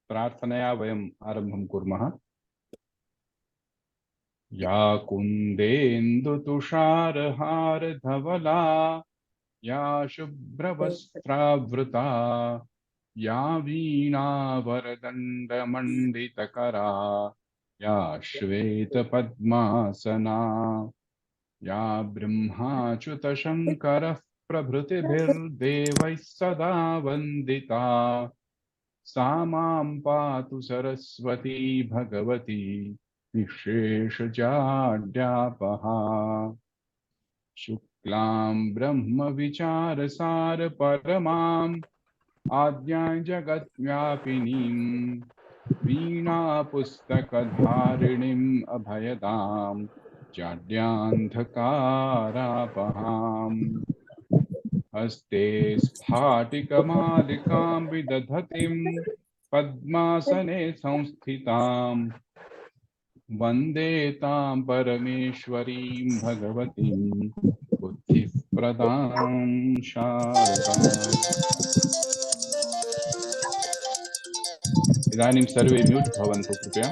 प्रार्थनया वयम् आरम्भं कुर्मः। या कुन्देन्दुतुषारहारधवला या शुभ्रवस्त्रावृता या वीणावरदण्डमण्डितकरा या श्वेतपद्मासना या ब्रह्माच्युतशङ्करः प्रभृतिभिर्देवैः सदा वन्दिता सा मां पातु सरस्वती भगवती निःशेषजाड्यापहा। शुक्लां ब्रह्मविचारसार परमाम् आद्यां जगद्व्यापिनीं वीणापुस्तकधारिणीम् अभयदां जाड्यान्धकारापहाम्। हस्ते स्फाटिकमालिकां विदधतीं पद्मासने संस्थितां वन्दे तां परमेश्वरीं भगवतीं बुद्धिप्रदां शारदाम्। इदानीं सर्वे म्यूट् भवन्तु कृपया।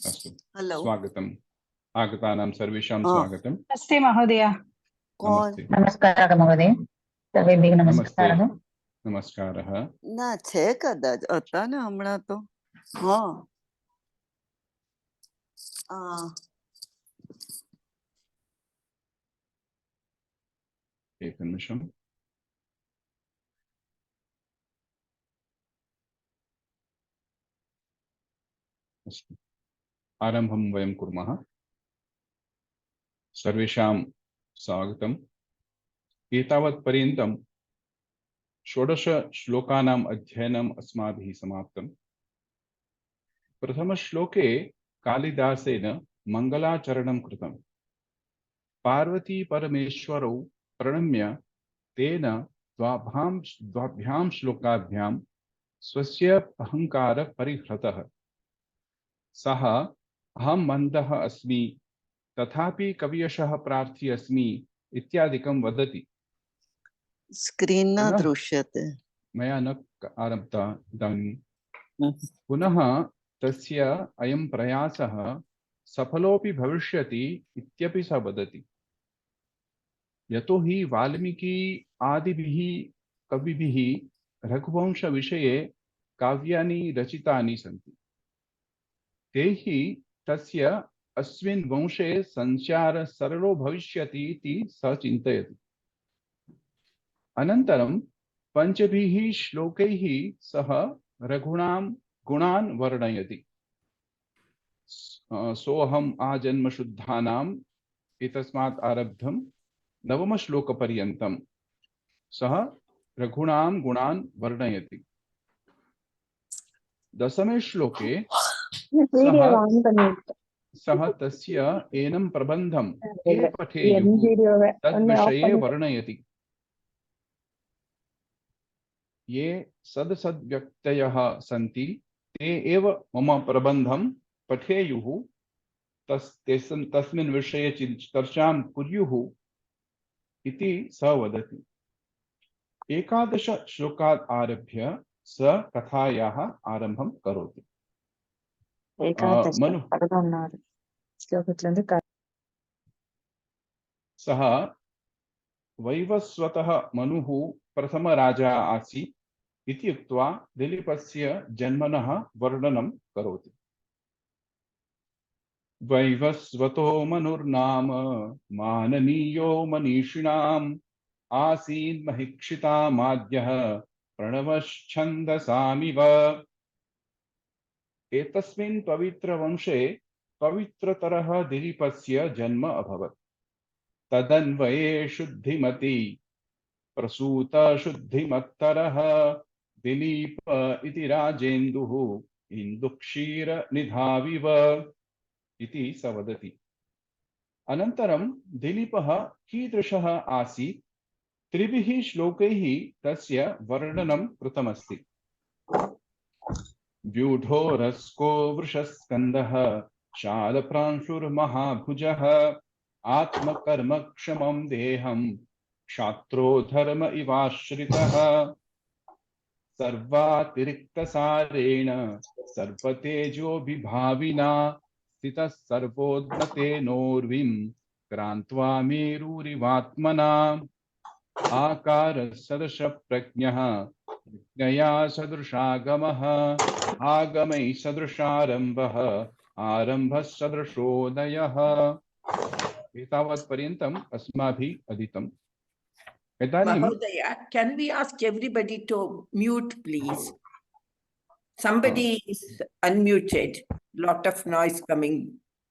अस्तु, स्वागतम्। आगतानां सर्वेषां स्वागतम्। नमस्ते महोदय। नमस्ते। नमस्कारः महोदय, सर्वेभ्यः नमस्ते। नमस्कारः। नमस्कारः। ના છે કદાચ હતા ને હમણાં તો. હા एकनिमिषम्। अस्तु, आरम्भं वयं कुर्मः। सर्वेषां स्वागतम्। एतावत्पर्यन्तं 16 श्लोकानाम् अध्ययनम् अस्माभिः समाप्तम्। प्रथमश्लोके कालिदासेन मङ्गलाचरणं कृतम्। पार्वती परमेश्वरौ प्रणम्य तेन द्वाभ्यां श्लोकाभ्यां स्वस्य अहङ्कारः परिहृतः। सः अहं मन्दः अस्मि तथापि कवियशः प्रार्थी अस्मि इत्यादिकं वदति। स्क्रीन् न दृश्यते। मया न आरब्धा इदानीं। पुनः तस्य अयं प्रयासः सफलोऽपि भविष्यति इत्यपि सः वदति। यतो हि वाल्मीकि आदिभिः कविभिः रघुवंशविषये काव्यानि रचितानि सन्ति। ते हि तस्य अस्मिन् वंशे संचारः सरलो भविष्यति इति सः चिन्तयति। अनन्तरं 5 श्लोकैः सः रघूणां गुणान् वर्णयति। सोऽहम् आजन्मशुद्धानाम् एतस्मात् आरब्धं 9मश्लोकपर्यन्तं सः रघूणां गुणान् वर्णयति। 10मे श्लोके सः तस्य एनं प्रबन्धं ये पठेयुः तद्विषये वर्णयति। ये सदसद्व्यक्तयः सन्ति ते एव मम प्रबन्धं पठेयुः, तस्मिन् विषये चर्चां कुर्युः इति सः वदति। 11 श्लोकात् आरभ्य स कथायाः आरम्भं करोति। सः वैवस्वतः मनुः प्रथमराजा आसीत् इति उक्त्वा दिलीपस्य जन्मनः वर्णनं करोति। वैवस्वतो मनुर्नाम माननीयो मनीषिणाम् आसीत् महिक्षितामाद्यः प्रणवश्छन्दसामिव। एतस्मिन् पवित्रवंशे पवित्रतरः दिलीपस्य जन्म अभवत्। तदन्वये शुद्धिमती प्रसूत शुद्धिमत्तरः दिलीप इति राजेन्दुः इन्दुक्षीरनिधाविव इति स वदति। अनन्तरं दिलीपः कीदृशः आसीत् 3 श्लोकैः तस्य वर्णनं कृतमस्ति। व्यूढोरस्को वृषस्कन्दः शालप्रांशुर्महाभुजः आत्मकर्मक्षमं देहं क्षात्रो धर्म इवाश्रितः सर्वातिरिक्तसारेण सर्वतेजोभिभाविना स्थितः सर्वोन्नतेनोर्विं क्रान्त्वा मेरुरिवात्मना आकारसदृशप्रज्ञः प्रज्ञया सदृशागमः आगमैः सदृशारम्भः आरम्भः सदृशोदयः। एतावत्पर्यन्तम् अस्माभिः अधीतम्। इदानीं Mahodaya, can we ask everybody to mute, please? Somebody is unmuted. Lot of noise coming.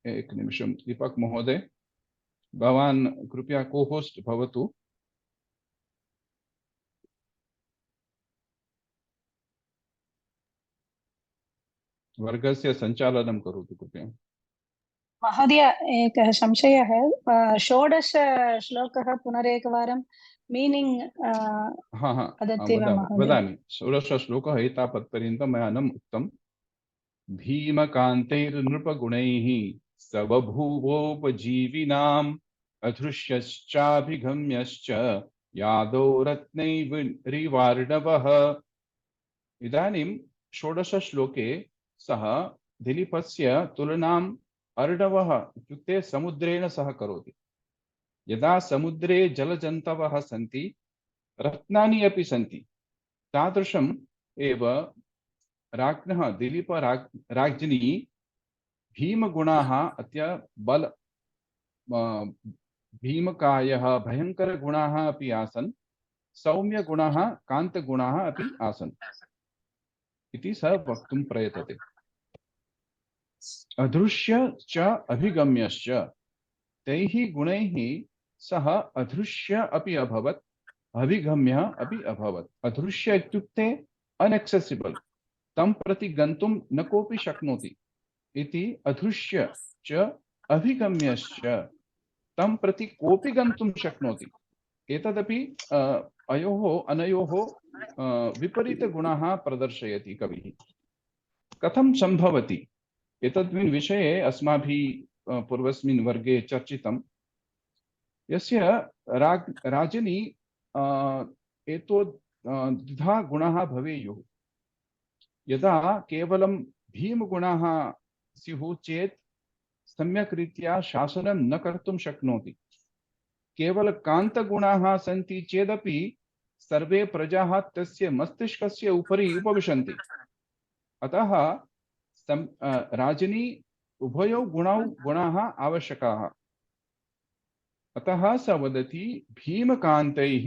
एक निमिषं दीपक महोदय, भवान् कृपया को-होस्ट भवतु। वर्गस्य सञ्चालनं करोतु कृपया। महोदय, एकः संशयः। 16 श्लोकः पुनरेकवारं मीनिङ्ग् वदति वा महोदय? वदामि। 16 श्लोकः एतावत्पर्यन्तं मया न उक्तम्। भीमकान्तैर्नृपगुणैः स बभूवोपजीविनाम् अधृष्यश्चाभिगम्यश्च यादौ रत्नैरिवार्णवः। इदानीं 16 श्लोके सः दिलीपस्य तुलनाम् अर्णवः इत्युक्ते समुद्रेण सह करोति। यदा समुद्रे जलजन्तवः सन्ति, रत्नानि अपि सन्ति, तादृशम् एव राज्ञः दिलीप राज्ञी भीमगुणाः अत्य बल भीमकायः भयङ्करगुणाः अपि आसन्, सौम्यगुणाः कान्तगुणाः अपि आसन् इति सः वक्तुं प्रयतते। अदृश्य च अभिगम्यश्च, तैः गुणैः सः अदृश्य अपि अभवत्, अभिगम्य अपि अभवत्। अदृश्य इत्युक्ते अनएक्सेसिबल, तं प्रति गन्तुं न कोऽपि शक्नोति इति अदृश्य च अभिगम्यश्च, तं प्रति कोऽपि गन्तुं शक्नोति। एतदपि अनयोः विपरीतगुणाः प्रदर्शयति कविः। कथं सम्भवति एतद्मिन् विषये अस्माभिः पूर्वस्मिन् वर्गे चर्चितं। यस्य राजनी एतो द्विधा गुणाः भवेयुः। यदा केवलं भीमगुणाः स्युः चेत् सम्यक् रीत्या शासनं न कर्तुं शक्नोति। केवल कान्तगुणाः सन्ति चेदपि सर्वे प्रजाः तस्य मस्तिष्कस्य उपरि उपविशन्ति। अतः राजनी उभयौ गुणाः आवश्यकाः। अतः स वदति भीमकान्तैः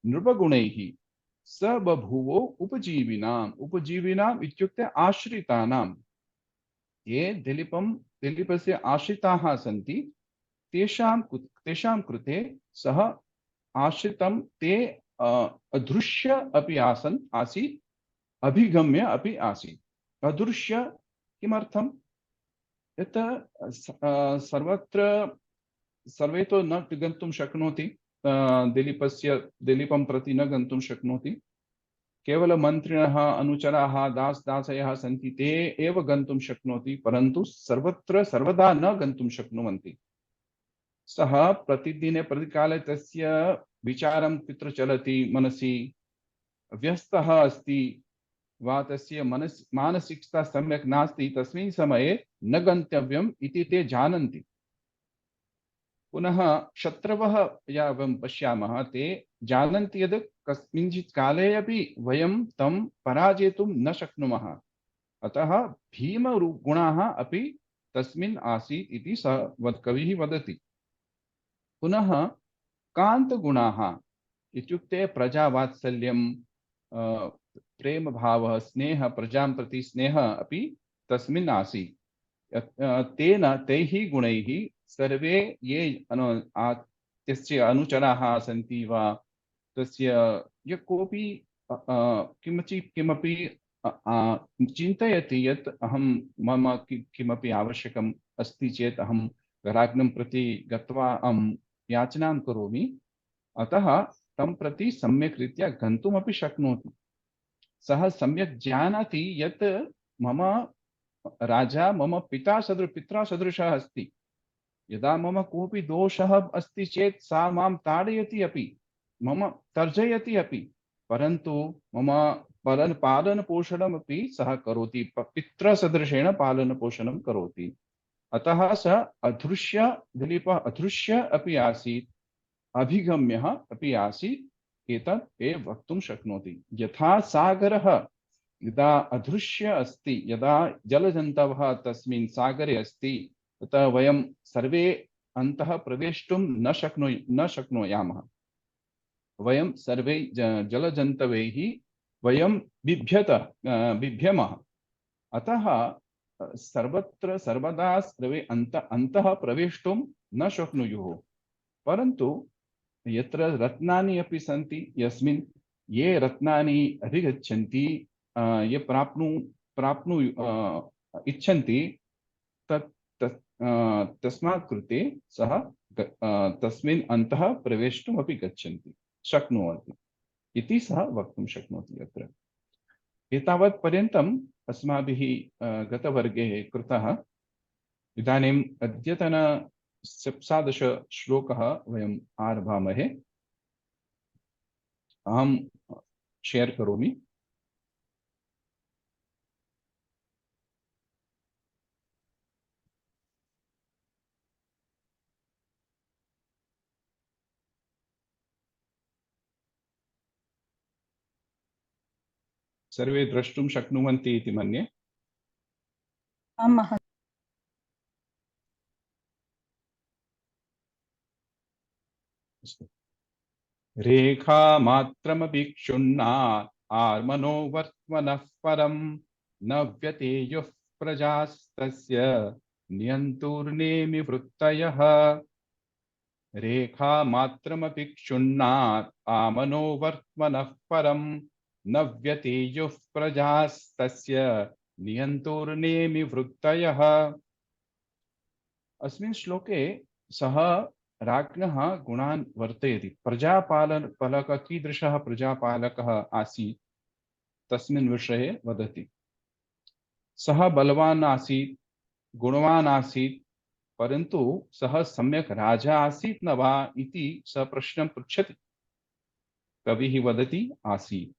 नृपगुणैः स बभूवो उपजीविनाम्। उपजीविनाम् इत्युक्ते आश्रितानां। ये दिलीपस्य आश्रिताः सन्ति, तेषां कृते सः आश्रितं। ते अदृश्य अपि आसीत्, अभिगम्य अपि आसीत्। अदृश्य किमर्थं? यत् सर्वत्र सर्वे तो न गन्तुं शक्नोति, दिलीपं प्रति न गन्तुं शक्नोति। केवल मन्त्रिणः, अनुचराः, दासयः सन्ति, ते एव गन्तुं शक्नोति, परन्तु सर्वत्र सर्वदा न गन्तुं शक्नुवन्ति। सः प्रतिदिने प्रतिकाले तस्य विचारं कुत्र चलति, मनसि व्यस्तः अस्ति वा तस्य मानसिकता सम्यक् नास्ति, तस्मिन् समये न गन्तव्यम् इति ते जानन्ति। पुनः शत्रवः या वयं पश्यामः, ते जानन्ति यद् कस्मिंश्चित् काले अपि वयं तं पराजेतुं न शक्नुमः। अतः भीमगुणाः अपि तस्मिन् आसीत् इति सः कविः वदति। पुनः कान्तगुणाः इत्युक्ते प्रजावात्सल्यं, प्रेमभावः, स्नेहः, प्रजां प्रति स्नेहः अपि तस्मिन् आसीत्। तैः गुणैः सर्वे ये तस्य अनुचराः सन्ति वा तस्य यः कोऽपि किमपि चिन्तयति यत् मम किमपि आवश्यकम् अस्ति चेत् अहं राज्ञं प्रति गत्वा याचनां करोमि। अतः तं प्रति सम्यक् रीत्या गन्तुमपि शक्नोति। सः सम्यक् जानाति यत् मम राजा मम पित्रा सदृशः अस्ति। यदा मम कोऽपि दोषः अस्ति चेत् सा मां ताडयति अपि, मम तर्जयति अपि, परन्तु मम पालन पोषणमपि सः करोति, पितृसदृशेन पालन पोषणं करोति। अतः स अधृष्य, दिलीपः अधृष्य अपि आसीत्, अभिगम्यः अपि आसीत्। एतत् एव वक्तुं शक्नोति। यथा सागरः यदा अधृष्य अस्ति, यदा जलजन्तवः तस्मिन् सागरे अस्ति, तथा वयं सर्वे अन्तः प्रवेष्टुं न शक्नुयामः। वयं सर्वे जलजन्तवैः वयं बिभ्यमः। अतः सर्वत्र सर्वदा सर्वे अन्तः प्रवेष्टुं न शक्नुयुः। परन्तु यत्र रत्नानि अपि सन्ति, यस्मिन् ये रत्नानि अधिगच्छन्ति, ये प्राप्नु इच्छन्ति, तस्मात् कृते सः तस्मिन् अन्तः प्रवेष्टुमपि शक्नुवन्ति इति सः वक्तुं शक्नोति। अत्र एतावत् पर्यन्तम् अस्माभिः गतवर्गे कृतः। इदानीम् अद्यतन 17 श्लोकः वयम् आरभामहे। अहं शेर् करोमि। सर्वे द्रष्टुं शक्नुवन्ति इति मन्ये। आं महोदय। रेखा मात्रमपि क्षुण्णात् आत्मनो वर्त्मनः परं न व्यतेयुः प्रजास्तस्य नियन्तुर्नेमि वृत्तयः। रेखा मात्रमपि क्षुण्णात् आत्मनो वर्त्मनः परं न व्यतेयुः प्रजास्तस्य नियन्तुर्नेमि वृत्तयः। अस्मिन् श्लोके सः राज्ञः गुणान् वर्तयति। प्रजापालकः कीदृशः प्रजापालकः आसीत् तस्मिन् विषये वदति। सः बलवान् आसीत्, गुणवान् आसीत्, परन्तु सः सम्यक् राजा आसीत् न वा इति सः प्रश्नं पृच्छति। कविः वदति आसीत्।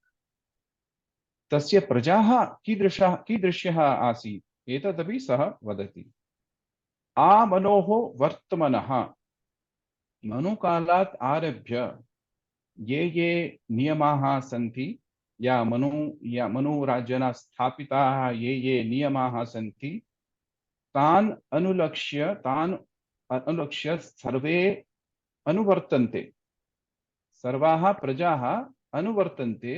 तस्य प्रजाः कीदृश्यः आसीत् एतदपि सः वदति। आमनोः वर्तमनः, मनुकालात् आरभ्य ये नियमाः सन्ति, या मनुराज्येन स्थापिताः ये नियमाः सन्ति, तान् अनुलक्ष्य सर्वे अनुवर्तन्ते। सर्वाः प्रजाः अनुवर्तन्ते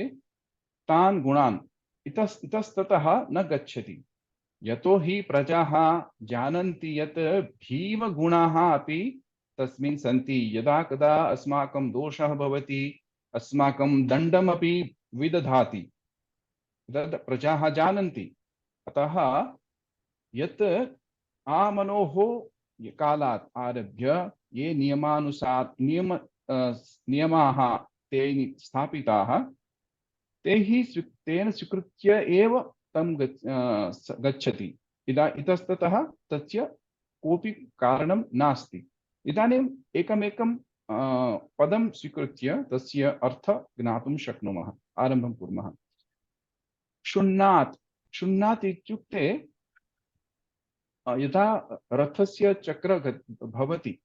तान् गुणान्, इतस्ततः न गच्छति। यतो हि प्रजाः जानन्ति यत् भीमगुणाः अपि तस्मिन् सन्ति। यदा कदा अस्माकं दोषः भवति, अस्माकं दण्डमपि विदधाति, तद् प्रजाः जानन्ति। अतः यत् आमनोः कालात् आरभ्य ये नियमाः ते स्थापिताः, तेन स्वीकृत्य एव तं गच्छति। इतस्ततः तस्य कोऽपि कारणं नास्ति। इदानीम् एकमेकं पदं स्वीकृत्य तस्य अर्थ ज्ञातुं शक्नुमः। आरम्भं कुर्मः। क्षुण्णात् इत्युक्ते यथा रथस्य चक्र भवति,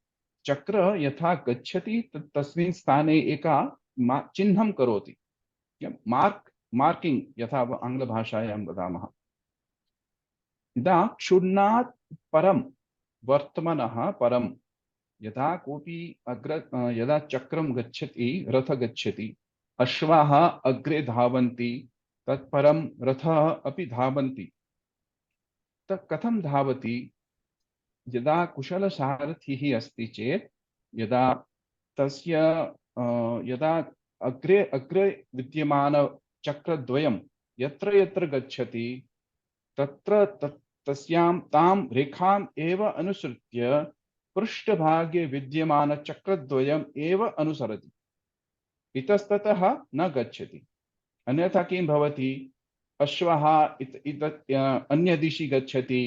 चक्र यथा गच्छति तस्मिन् स्थाने एका चिह्नं करोति, मार्किंग यथा आङ्ग्लभाषायां वदामः। यदा क्षुण्णात् परं वर्तमनः परं, यदा कोऽपि यदा चक्रं गच्छति, रथ गच्छति, अश्वाः अग्रे धावन्ति, तत्परं रथः अपि धावन्ति। तत् कथं धावति? यदा कुशलसारथिः अस्ति चेत्, यदा तस्य यदा अग्रे विद्यमान चक्रद्वयं यत्र यत्र गच्छति, तत्र तस्यां तां रेखाम् एव अनुसृत्य पृष्ठभागे विद्यमान चक्रद्वयम् एव अनुसरति, इतस्ततः न गच्छति। अन्यथा किं भवति? अश्वः अन्य दिशि गच्छति,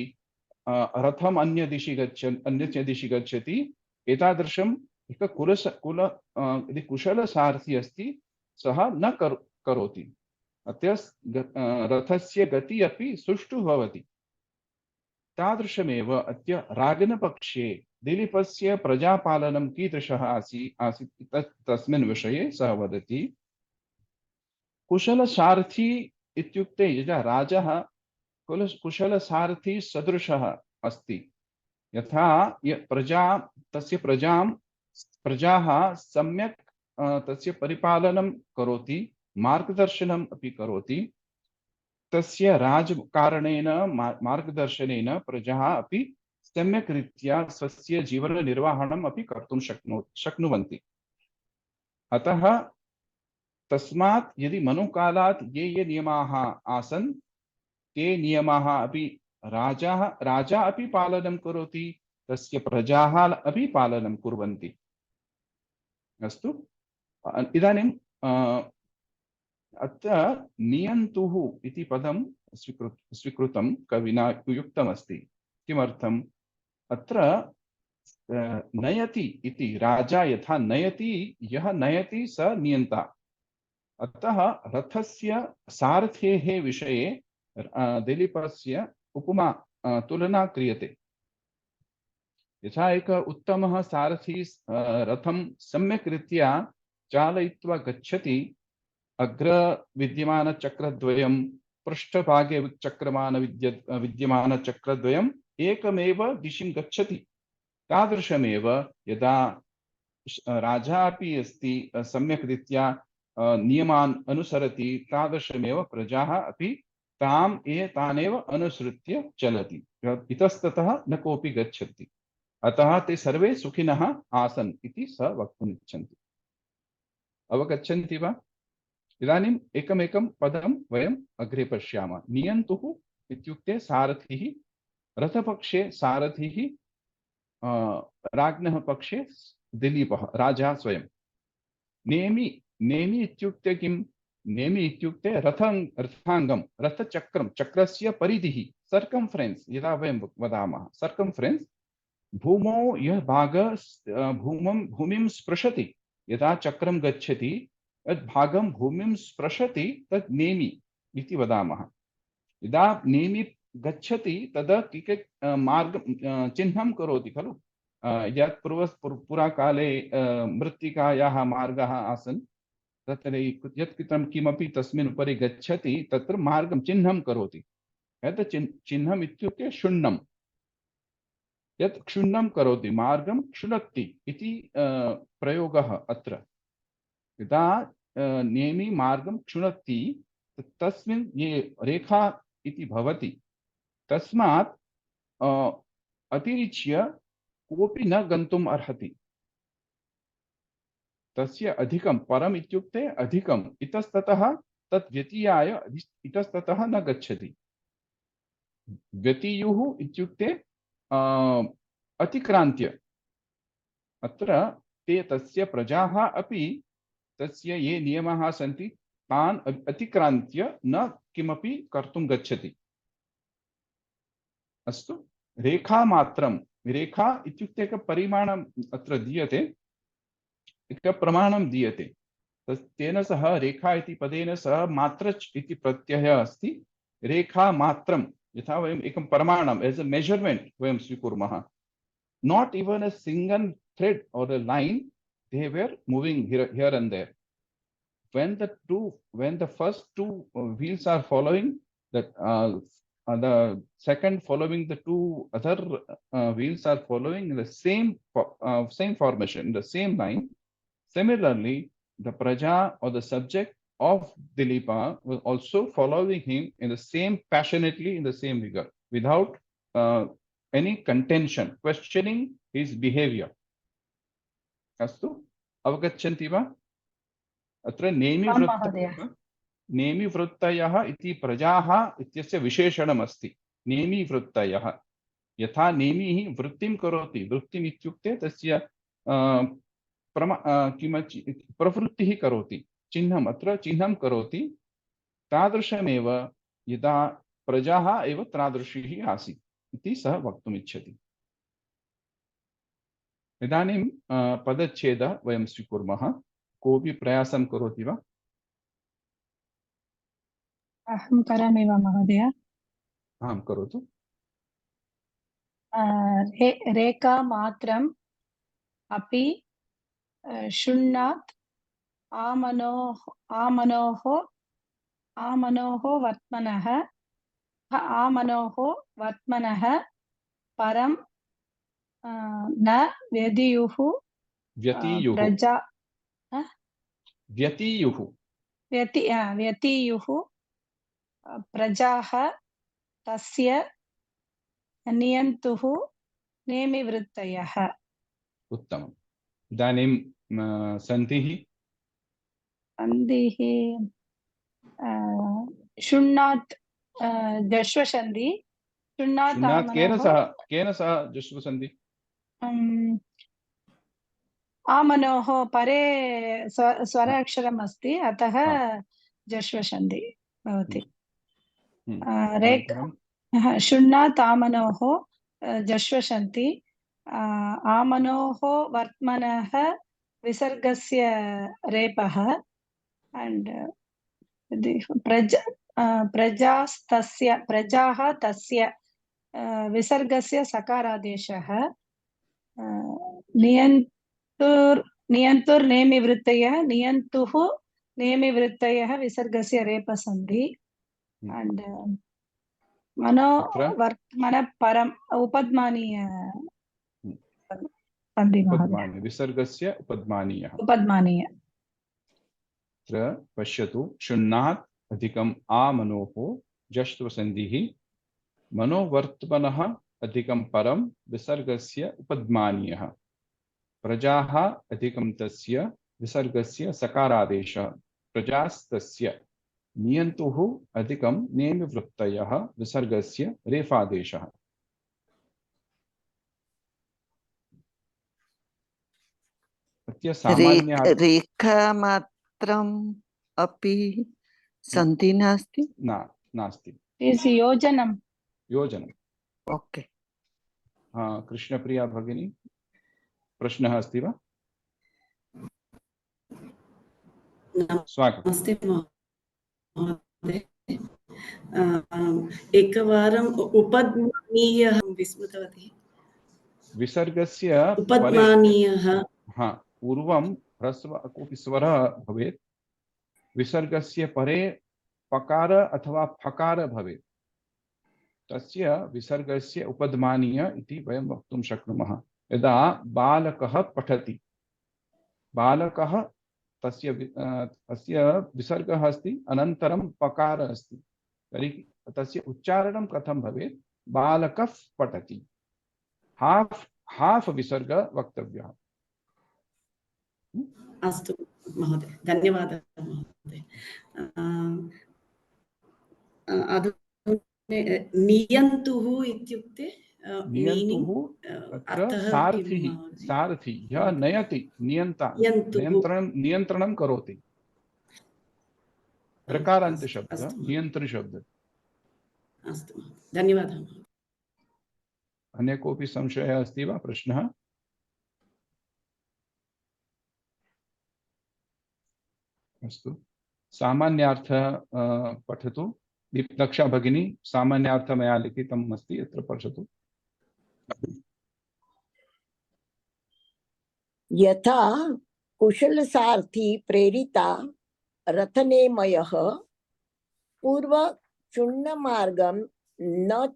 रथम् अन्य दिशि गच्छति, एतादृशम् एक यदि कुशलसारथी अस्ति सः न करोति। अतः रथस्य गति अपि सुष्ठु भवति। तादृशमेव अद्य रागनपक्षे दिलीपस्य प्रजापालनं कीदृशः आसीत् तस्मिन् विषये सः वदति। कुशलसारथी इत्युक्ते यदा राजः कुशलसारथी सदृशः अस्ति, यथा तस्य प्रजाः सम्यक् तस्य परिपालनं करोति, मार्गदर्शनम् अपि करोति, तस्य राजकारणेन मार्गदर्शनेन प्रजाः अपि सम्यक् रीत्या स्वस्य जीवननिर्वहणम् अपि कर्तुं शक्नुवन्ति। अतः तस्मात् यदि मनुकालात् ये नियमाः आसन् ते नियमाः अपि राजा अपि पालनं करोति, तस्य प्रजाः अपि पालनं कुर्वन्ति। अस्तु, इदानीं अत्र नियन्तुः इति पदं स्वीकृतं कविना युक्तमस्ति। किमर्थम्? अत्र नयति इति, राजा यथा नयति, यः नयति स नियन्ता। अतः रथस्य सारथेः विषये दिलीपस्य उपमा तुलना क्रियते। यथा एक उत्तमः सारथी रथं सम्यक् रीत्या चालयित्वा गच्छति, अग्र विद्यमानचक्रद्वयं पृष्ठभागे विद्यमानचक्रद्वयम् एकमेव दिशिं गच्छति। तादृशमेव यदा राजा अपि अस्ति, सम्यक् रीत्या नियमान् अनुसरति, तादृशमेव प्रजाः अपि तानेव अनुसृत्य चलति, इतस्ततः न कोऽपि गच्छति। अतः ते सर्वे सुखिनः आसन् इति सः वक्तुम् इच्छन्ति। अवगच्छन्ति वा? इदानीम् एकमेकं पदं वयम् अग्रे पश्यामः। नियन्तुः इत्युक्ते सारथिः, रथपक्षे सारथिः, राज्ञः पक्षे दिलीपः, राजा स्वयं। नेमि इत्युक्ते किम्? नेमि इत्युक्ते रथाङ्गं, रथचक्रं, चक्रस्य परिधिः, सर्कम्फरेन्स् यदा वयं वदामः। सर्कम्फरेन्स्, भूमौ यः भागः भूमिं स्पृशति, यदा चक्रं गच्छति यद् भागं भूमिं स्पृशति तद् नेमि इति वदामः। यदा नेमि गच्छति तदा मार्गं चिह्नं करोति खलु। यत् पुराकाले मृत्तिकायाः मार्गाः आसन्, तत्र यत् किमपि तस्मिन् उपरि गच्छति तत्र मार्गं चिह्नं करोति। यत् चिह्नम् इत्युक्ते क्षुण्णं, यत् क्षुण्णं करोति, मार्गं क्षुणत्ति इति प्रयोगः अत्र। यदा नेमि मार्गं क्षुणत्ति तस्मिन् ये रेखा इति भवति, तस्मात् अतिरिच्य कोऽपि न गन्तुम् अर्हति। तस्य अधिकं, परम् इत्युक्ते अधिकम्, इतस्ततः तत् व्यतीयाय इतस्ततः न गच्छति। व्यतीयुः इत्युक्ते अतिक्रान्त्य। अत्र ते तस्य प्रजाः अपि तस्य ये नियमाः सन्ति तान् अतिक्रान्त्य न किमपि कर्तुं गच्छति। अस्तु, रेखामात्रं, रेखा इत्युक्ते एक परिमाणम् अत्र दीयते, एक प्रमाणं दीयते। तेन सह रेखा इति पदेन सह मात्रच् इति प्रत्ययः अस्ति। रेखा मात्रं, यथा वयम् एकं प्रमाणम् एस् अ मेजरमेंट वयं स्वीकुर्मः। Not even a single thread or a line, they were moving here and there. When the first two wheels are following, the second following the two other wheels are following in the same formation, in the same line. Similarly, the praja or the subject of Dilipa was also following him in the same passionately, in the same vigor, without any contention, questioning his behavior. अस्तु, अवगच्छन्ति वा? अत्र नेमिवृत्तयः इति प्रजाः इत्यस्य विशेषणम् अस्ति। नेमिवृत्तयः, यथा नेमिः वृत्तिं करोति, वृत्तिम् इत्युक्ते तस्य प्रवृत्तिः करोति, चिह्नम्, अत्र चिह्नं करोति, तादृशमेव यदा प्रजाः एव तादृशीः आसीत् इति सः वक्तुम् इच्छति। इदानीं पदच्छेदः वयं स्वीकुर्मः। कोऽपि प्रयासं करोति वा? अहं करोमि वा महोदय? आं करोतु। रेखा मात्रम् अपि शृण्णात् आमनोः वर्त्मनः परं न व्यतीयुः व्यतीयुः प्रजा व्यतीयुः व्यतीयुः प्रजाः तस्य नियन्तुः नेमिवृत्तयः। उत्तमम्। इदानीं सन्धिः सन्धिः शृण्णात् जश्वसन्धि शृण्णात् शृण्णात् केन सह जश्वसन्धि? आमनोः परे स्वराक्षरम् अस्ति, अतः जश्वसन्धि भवति। शृण्णात् आमनोः जश्वसन्ति आमनोः वर्त्मनः विसर्गस्य रेपः and प्रजाः तस्य विसर्गस्य सकारादेशः नियन्तुर्नेमिवृत्तयः नियन्तुः नेमिवृत्तयः विसर्गस्य रेपसन्धि and मनोवर्त्मन परम् उपद्मानीय सन्धि महोदय। विसर्गस्य उपद्मानीयः। अत्र पश्यतु, शृण्णात् अधिकम् आमनोः जश्वसन्धिः मनोवर्त्मनः अधिकं परं विसर्गस्य उपद्मानीयः प्रजाः अधिकं तस्य विसर्गस्य सकारादेशः प्रजास्तस्य नियन्तुः अधिकं नेमिवृत्तयः विसर्गस्य रेफादेशः। रेखा मात्रम् अपि सन्धि नास्ति? नास्ति। योजनम्। ओके। कृष्णप्रिया भगिनी, प्रश्नः अस्ति वा? स्वागतम्। नमस्ते महोदय। एकवारम् उपद्मानीयः विस्मृतवती। विसर्गस्य उपद्मानीयः पूर्वं ह्रस्व कोऽपि स्वरः भवेत्। विसर्गस्य परे पकार अथवा फकार भवेत्, तस्य विसर्गस्य उपद्मानीय इति वयं वक्तुं शक्नुमः। यदा बालकः पठति, बालकः तस्य विसर्गः अस्ति, अनन्तरं पकार अस्ति, तर्हि तस्य उच्चारणं कथं भवेत्? बालकः पठति। हाफ् विसर्ग वक्तव्यः। अस्तु महोदय, धन्यवादः महोदय। नियन्तुः इत्युक्ते सारथी यः नयति, नियन्त्रणं करोति। ऋकारान्त शब्दः नियन्त्रण शब्दः। अस्तु, धन्यवादः। अन्य कोऽपि संशयः अस्ति वा? प्रश्नः? अस्तु, सामान्यार्थः पठतु। दीपलक्षा भगिनी, सामान्यार्थः मया लिखितम् अस्ति, यत्र पठतु। यथा कुशलसारथी प्रेरिता रथनेमयः पूर्वचूर्णमार्गं न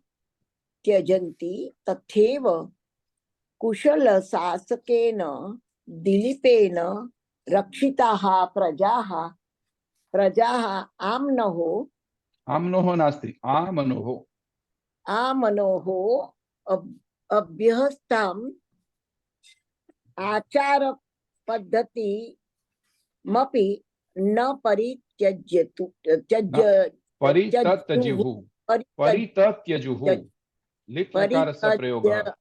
त्यजन्ति, तथैव कुशलशासकेन दिलीपेन रक्षिताः प्रजाः आमनोः नास्ति, आमनोः अभ्यस्ताम् आचारपद्धतिमपि न परित्यजुः। लिट् लकारस्य प्रयोगः।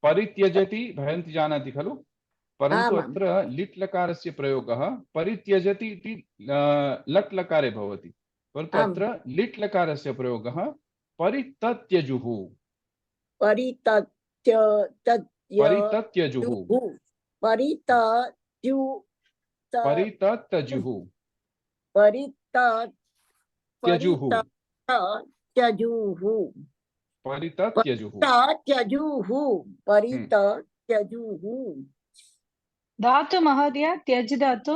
परित्यजति भवन्ति जानाति खलु? परन्तु आमाम्। अत्र लिट् लकारस्य प्रयोगः परित्यजति इति लट् लकारे भवति, परन्तु आम्। अत्र लिट् लकारस्य प्रयोगः परितत्यजुः। परितत्यजुः परितत्यजुः त्यजुः परितत्यजुः। धातु महोदय त्यज धातु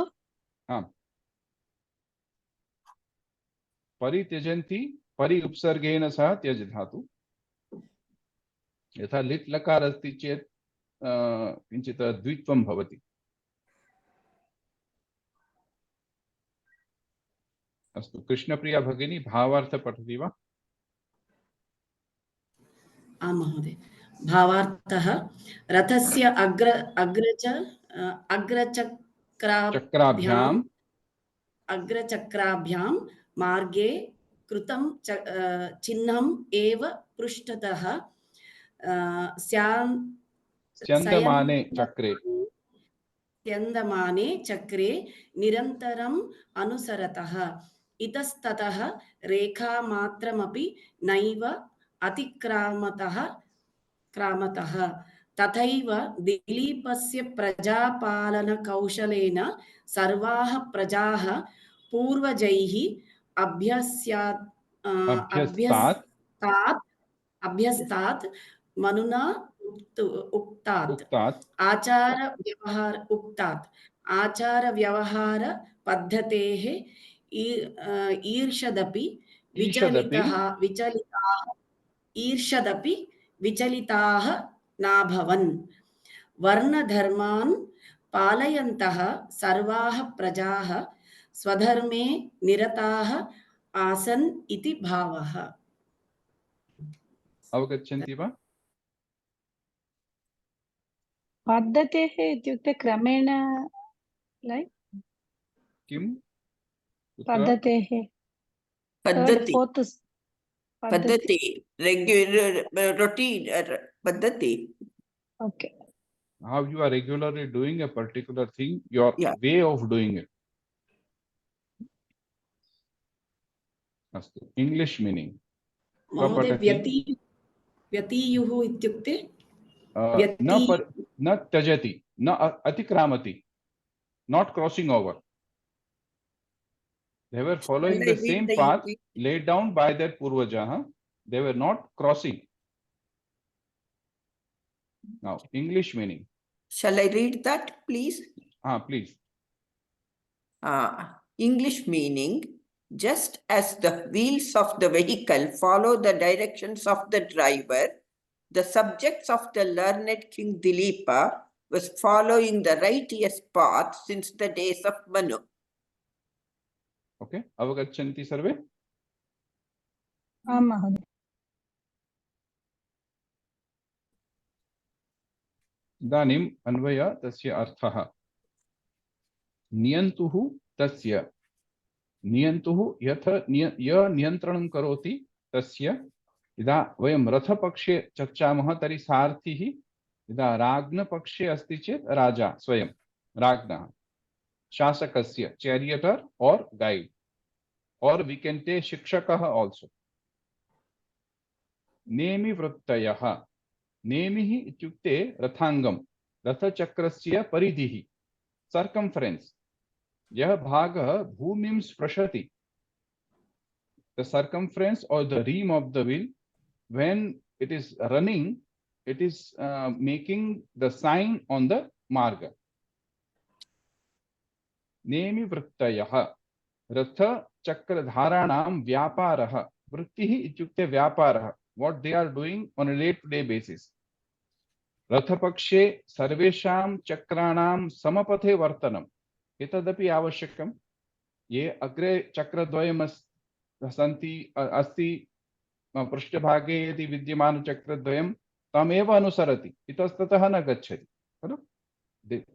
आम्, परित्यजन्ति परि उपसर्गेण सह त्यज धातु। यथा लिट् लकार अस्ति चेत् किञ्चित् द्वित्वं भवति। अस्तु, कृष्णप्रिया भगिनी भावार्थ पठति वा? आं महोदय। भावार्थः रथस्य चक्राभ्याम् अग्रचक्राभ्यां मार्गे कृतं चिह्नम् एव पृष्ठतः स्यन्दमाने चक्रे स्यन्दमाने चक्रे निरन्तरम् अनुसरतः इतस्ततः रेखामात्रमपि नैव अतिक्रामतः तथैव दिलीपस्य प्रजापालनकौशलेन सर्वाः प्रजाः पूर्वजैः अभ्यस्तात् मनुना उक्तात् आचार व्यवहार पद्धतेः विचलिताः नाभवन्। वर्णधर्मान् पालयन्तः सर्वाः प्रजाः स्वधर्मे निरताः आसन् इति भावः। अवगच्छन्ति वा? पद्धतेः इत्युक्ते क्रमेण लैक् किं पद्धतेः Paddhati. Fourth Paddhati. Regular routine. Paddhati. Okay how you are regularly doing a particular thing, your Yeah. way of doing it. अस्तु, English meaning महोदय पठति? व्यतीयुः इत्युक्ते न त्यजति, न अतिक्रामति, not crossing over. They were following the same path laid down by their purvaja. They were not crossing. Now, English meaning. Shall I read that, please? Please. English meaning, just as the wheels of the vehicle follow the directions of the driver, the subjects of the learned King Dilipa was following the righteous path since the days of Manu. Okay, avagachanti sarve? आं महोदय इदानीम् अन्वय तस्य अर्थः। नियन्तुः तस्य, नियन्तुः यथ य नियन्त्रणं करोति तस्य। यदा वयं रथपक्षे चर्चामः तर्हि सारथिः, यदा राज्ञपक्षे अस्ति चेत् राजा स्वयं राज्ञः, शासकस्य चैरियटर और गाइड, और वी कैन टेक शिक्षकः आल्सो। नेमिवृत्तयः, नेमिः इत्युक्ते रथाङ्गं, रथचक्रस्य परिधिः, सर्कम्फरेन्स्। यह भागः भूमिं स्पृशति, the circumference or the rim of the wheel, when it is running, it is making the sign on the marga. Nemi वृत्तयः, रथ चक्रधाराणां व्यापारः, वृत्तिः इत्युक्ते व्यापारः, what they are doing on a day-to-day basis. रथपक्षे सर्वेषां चक्राणां समपथे वर्तनम्, एतदपि आवश्यकम्। ये अग्रे चक्रद्वयम् सन्ति अस्ति, पृष्ठभागे यदि विद्यमान चक्रद्वयं तमेव अनुसरति, इतस्ततः न गच्छति, खलु?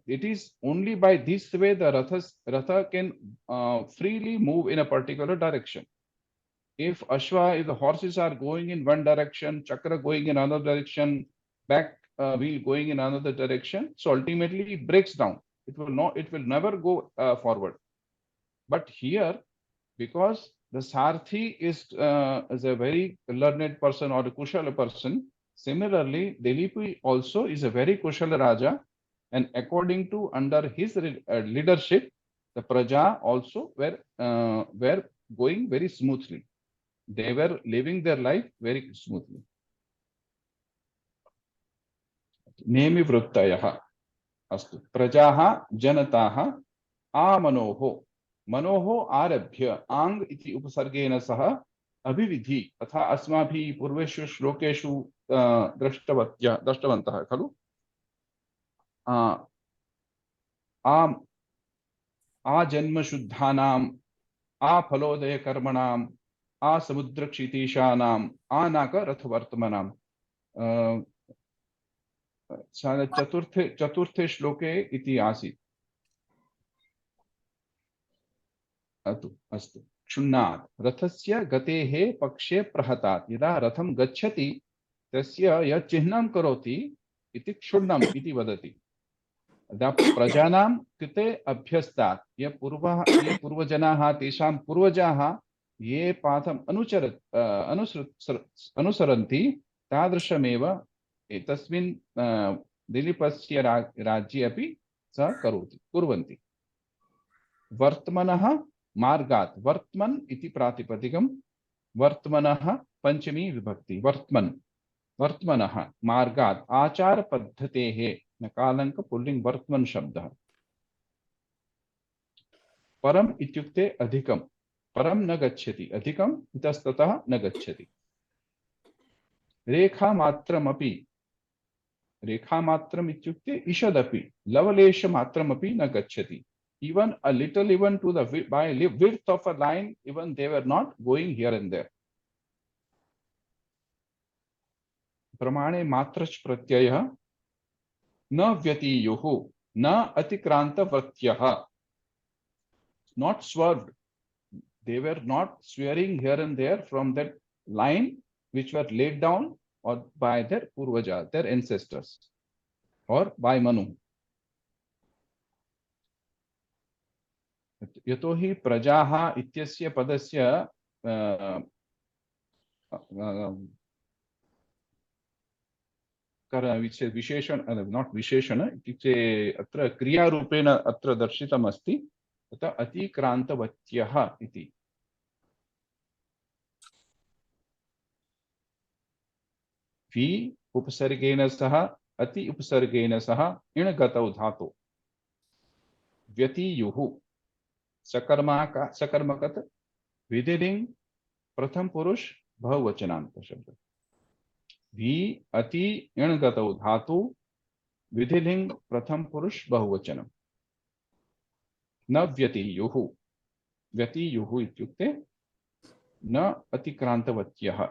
It is only by this way the ratha can freely move in a particular direction. If the horses are going in one direction, chakra going in another direction, back wheel going in another direction, so ultimately it breaks down. It will never go forward. But here, because the Sarthi is a very learned person or a Kushala person, similarly, Dilipi also is a very Kushala Raja, and according to under his leadership, the Praja also were going very smoothly. They were living their life very smoothly. Nemi वृत्तयः अस्तु प्रजाः जनताः आमनोः मनोः आरभ्य आंग इति उपसर्गेण सह अभिविधि तथा अस्माभिः पूर्वेषु श्लोकेषु दृष्टवन्तः खलु आजन्मशुद्धानाम् आफलोदयकर्मणाम् आसमुद्रक्षितीशानाम् आनाकरथवर्तमनाम् चतुर्थे श्लोके इति आसीत् अस्तु क्षुण्णात् रथस्य गतेः पक्षे प्रहतात् यदा रथं गच्छति तस्य यत् चिह्नं करोति इति क्षुण्णम् इति वदति यदा प्रजानां कृते अभ्यस्तात् ये पूर्वजनाः तेषां पूर्वजाः ये पाठम् अनुसरन्ति तादृशमेव एतस्मिन् दिलीपस्य राज्ये अपि सः कुर्वन्ति वर्तमनः मार्गात् वर्तमन् इति प्रातिपदिकं वर्तमनः पंचमी विभक्ति वर्तमनः मार्गात् आचार पद्धतेः नकालंक पुल्लिंग वर्तमन शब्दः परम इत्युक्ते अधिकं परम न गच्छति अधिकं इतस्ततः न गच्छति रेखामात्रम् इत्युक्ते ईषदपि लवलेशमात्रमपि न गच्छति even a little even to the by width of a line even they were not going here and there प्रमाणे मात्रच प्रत्ययः न व्यतीयुः न अतिक्रान्तवत्यः not swerved they were not swearing here and there from that line which were laid down or by their purvajas their ancestors or by Manu यतोहि प्रजाः इत्यस्य पदस्य विशेषण not विशेषण इत्युक्ते अत्र क्रियारूपेण अत्र दर्शितम् अस्ति तथा अतिक्रान्तवत्यः इति वि उपसर्गेण सह अति उपसर्गेण सह इणगतौ धातु व्यतीयुः सकर्मकत विधिलिंग प्रथम पुरुष बहुवचनांत शब्द भी अति इणगतौ धातु विधिलिंग प्रथम पुरुष बहुवचनम न व्यतीयुः व्यतीयुः इत्युक्ते न अतिक्रान्तवत्यः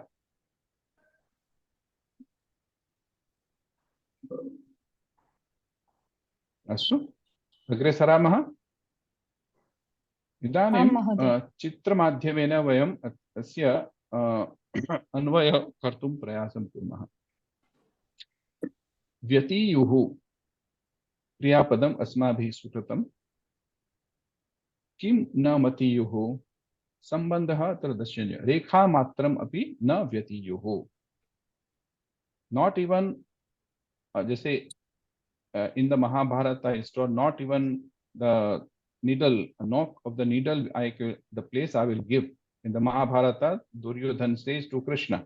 अस्तु अग्रे सरामः इदानीं चित्रमाध्यमेन वयम् अस्य अन्वयः कर्तुं प्रयासं कुर्मः व्यतीयुः क्रियापदम् अस्माभिः स्वीकृतं किं न मतीयुः सम्बन्धः अत्र दर्शनीयः रेखामात्रम् अपि न व्यतीयुः नॉट इवन जैसे in the Mahabharata story not even the needle knock of the needle the place I will give in the Mahabharata Duryodhan says to Krishna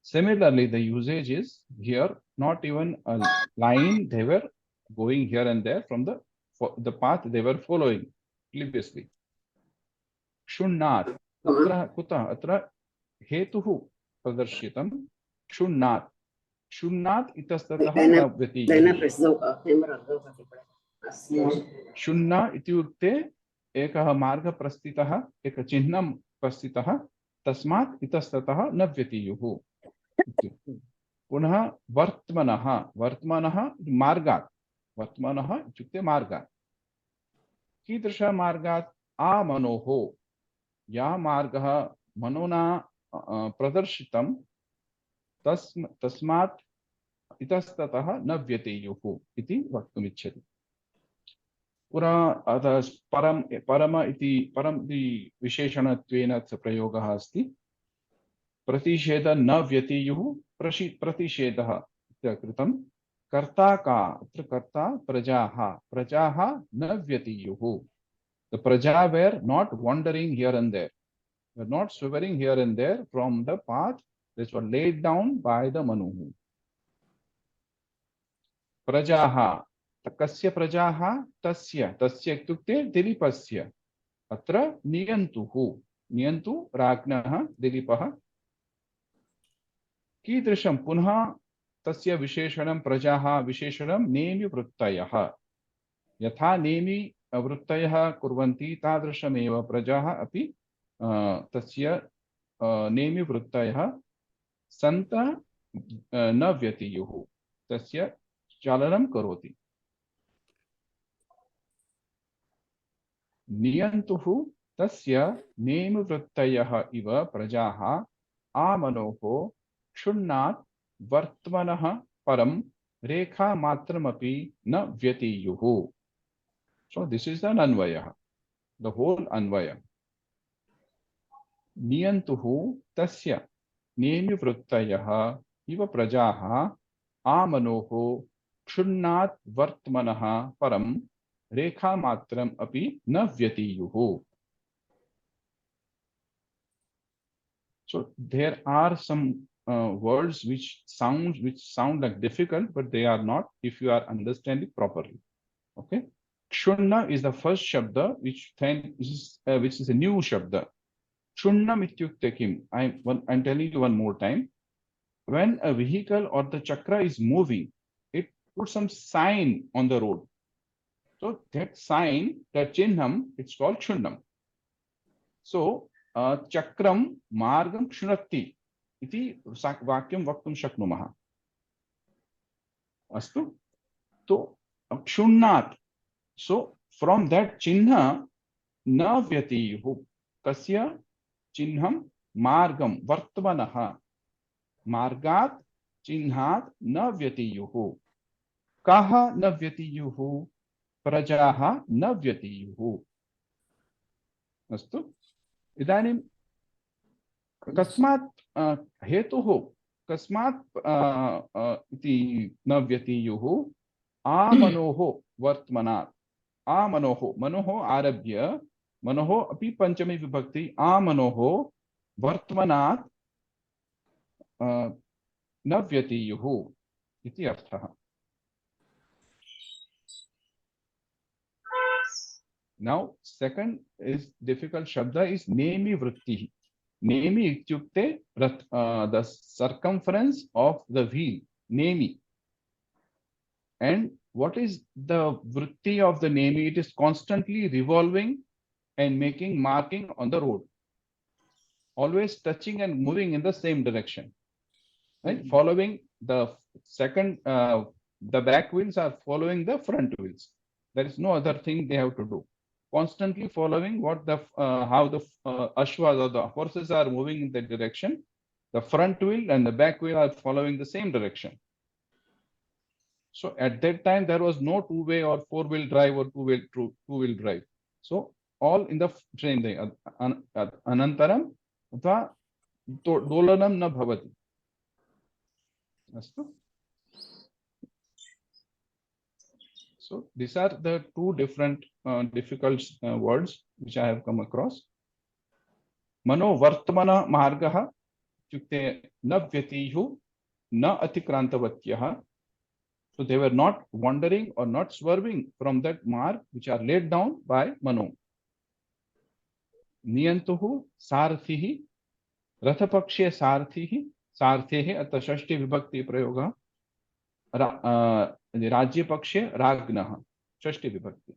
similarly the usage is here not even a line they were going here and there from the path they were following previously क्षुण्णात् कुतः अत्र हेतुः प्रदर्शितं क्षुण्णात् क्षुण्णात् इतस्ततः न व्यतीयुः क्षुण्ण इत्युक्ते एकः मार्गः प्रस्थितः एक चिह्नं प्रस्थितः तस्मात् इतस्ततः न व्यतीयुः पुनः वर्तमनः वर्तमनः मार्गात् वर्तमनः इत्युक्ते मार्गात् कीदृशः मार्गात् आमनोः या मार्गः मनोना प्रदर्शितं तस्मात् इतस्ततः न व्यतेयुः इति वक्तुमिच्छति। पुनः अतः परम परम इति विशेषणत्वेन अत्र प्रयोगः अस्ति। प्रतिषेध न व्यतेयुः प्रतिषेधः कृतं। कर्ता का अत्र कर्ता प्रजाः प्रजाः न व्यतेयुः। The praja were not wandering here and there, were not swerving here and there from the path which were laid down by the Manu. Prajaha, कस्य प्रजाः तस्य तस्य इत्युक्ते दिलीपस्य। अत्र नियन्तुः नियन्तु राज्ञः दिलीपः। कीदृशं पुनः तस्य विशेषणं प्रजाः विशेषणं नेमिवृत्तयः। यथा नेमि वृत्तयः कुर्वन्ति तादृशमेव प्रजाः अपि तस्य नेमिवृत्तयः सन्तः न व्यतीयुः तस्य चालनं करोति। नियन्तुः तस्य नेमिवृत्तयः इव प्रजाः आमनोः क्षुण्णात् वर्त्मनः परं रेखामात्रमपि न व्यतीयुः। So this is an anvaya, the whole anvaya. Niyantuhu tasya nemi vrittayah iva prajaha amanoho kshunnat vartmanaha param rekha matram api na vyatiyuhu. So there are some words which sound like difficult, but they are not if you are understanding properly. Okay. Kshunna is the first shabda which is a new shabda. Kshunnam ityukte kim. I'm telling you one more time. When a vehicle or the chakra is moving, it puts some sign on the road. So that sign, that chihnam, it's called kshunnam. So chakram margam kshunatti iti vakyam vaktum shaknumaha. Astu. So kshunnat. So from that chinha na vyatiyuhu tasya चिन्हम Margam वर्तमानः मार्गात् चिन्हात् न व्यतीयुः कः न व्यतीयुः प्रजाः न व्यतीयुः अस्तु इदानीं कस्मात् हेतुः कस्मात् इति न व्यतीयुः आमनोः वर्तमानात् आमनोः मनोः आरभ्य मनोः अपि पंचमी विभक्ति आमनोः वर्तमानात् न व्यतीयुः इति अर्थः। Now second is difficult shabda is nemi vritti. Nemi ityukte the circumference of the wheel, nemi. And what is the vritti of the nemi? It is constantly revolving and making marking on the road, always touching and moving in the same direction, right? Following the second, the back wheels are following the front wheels. There is no other thing they have to do. Constantly following what the how the ashwas or the horses are moving in that direction. The front wheel and the back wheel are following the same direction. So at that time there was no two-way or four-wheel drive or two-wheel drive. So all in the same thing. Anantaram atva dolanam na bhavati. Astu. So these are the two different difficult words which I have come across. Mano vartamana margaha ityukte na vyatiyuh na atikrantavatyah. So they were not wandering or not swerving from that mark which are laid down by Mano. नियंतुः सारथिः रथपक्षे सारथिः सारथेः अतः षष्ठी विभक्ति प्रयोगः राज्यपक्षे राज्ञः षष्ठी विभक्ति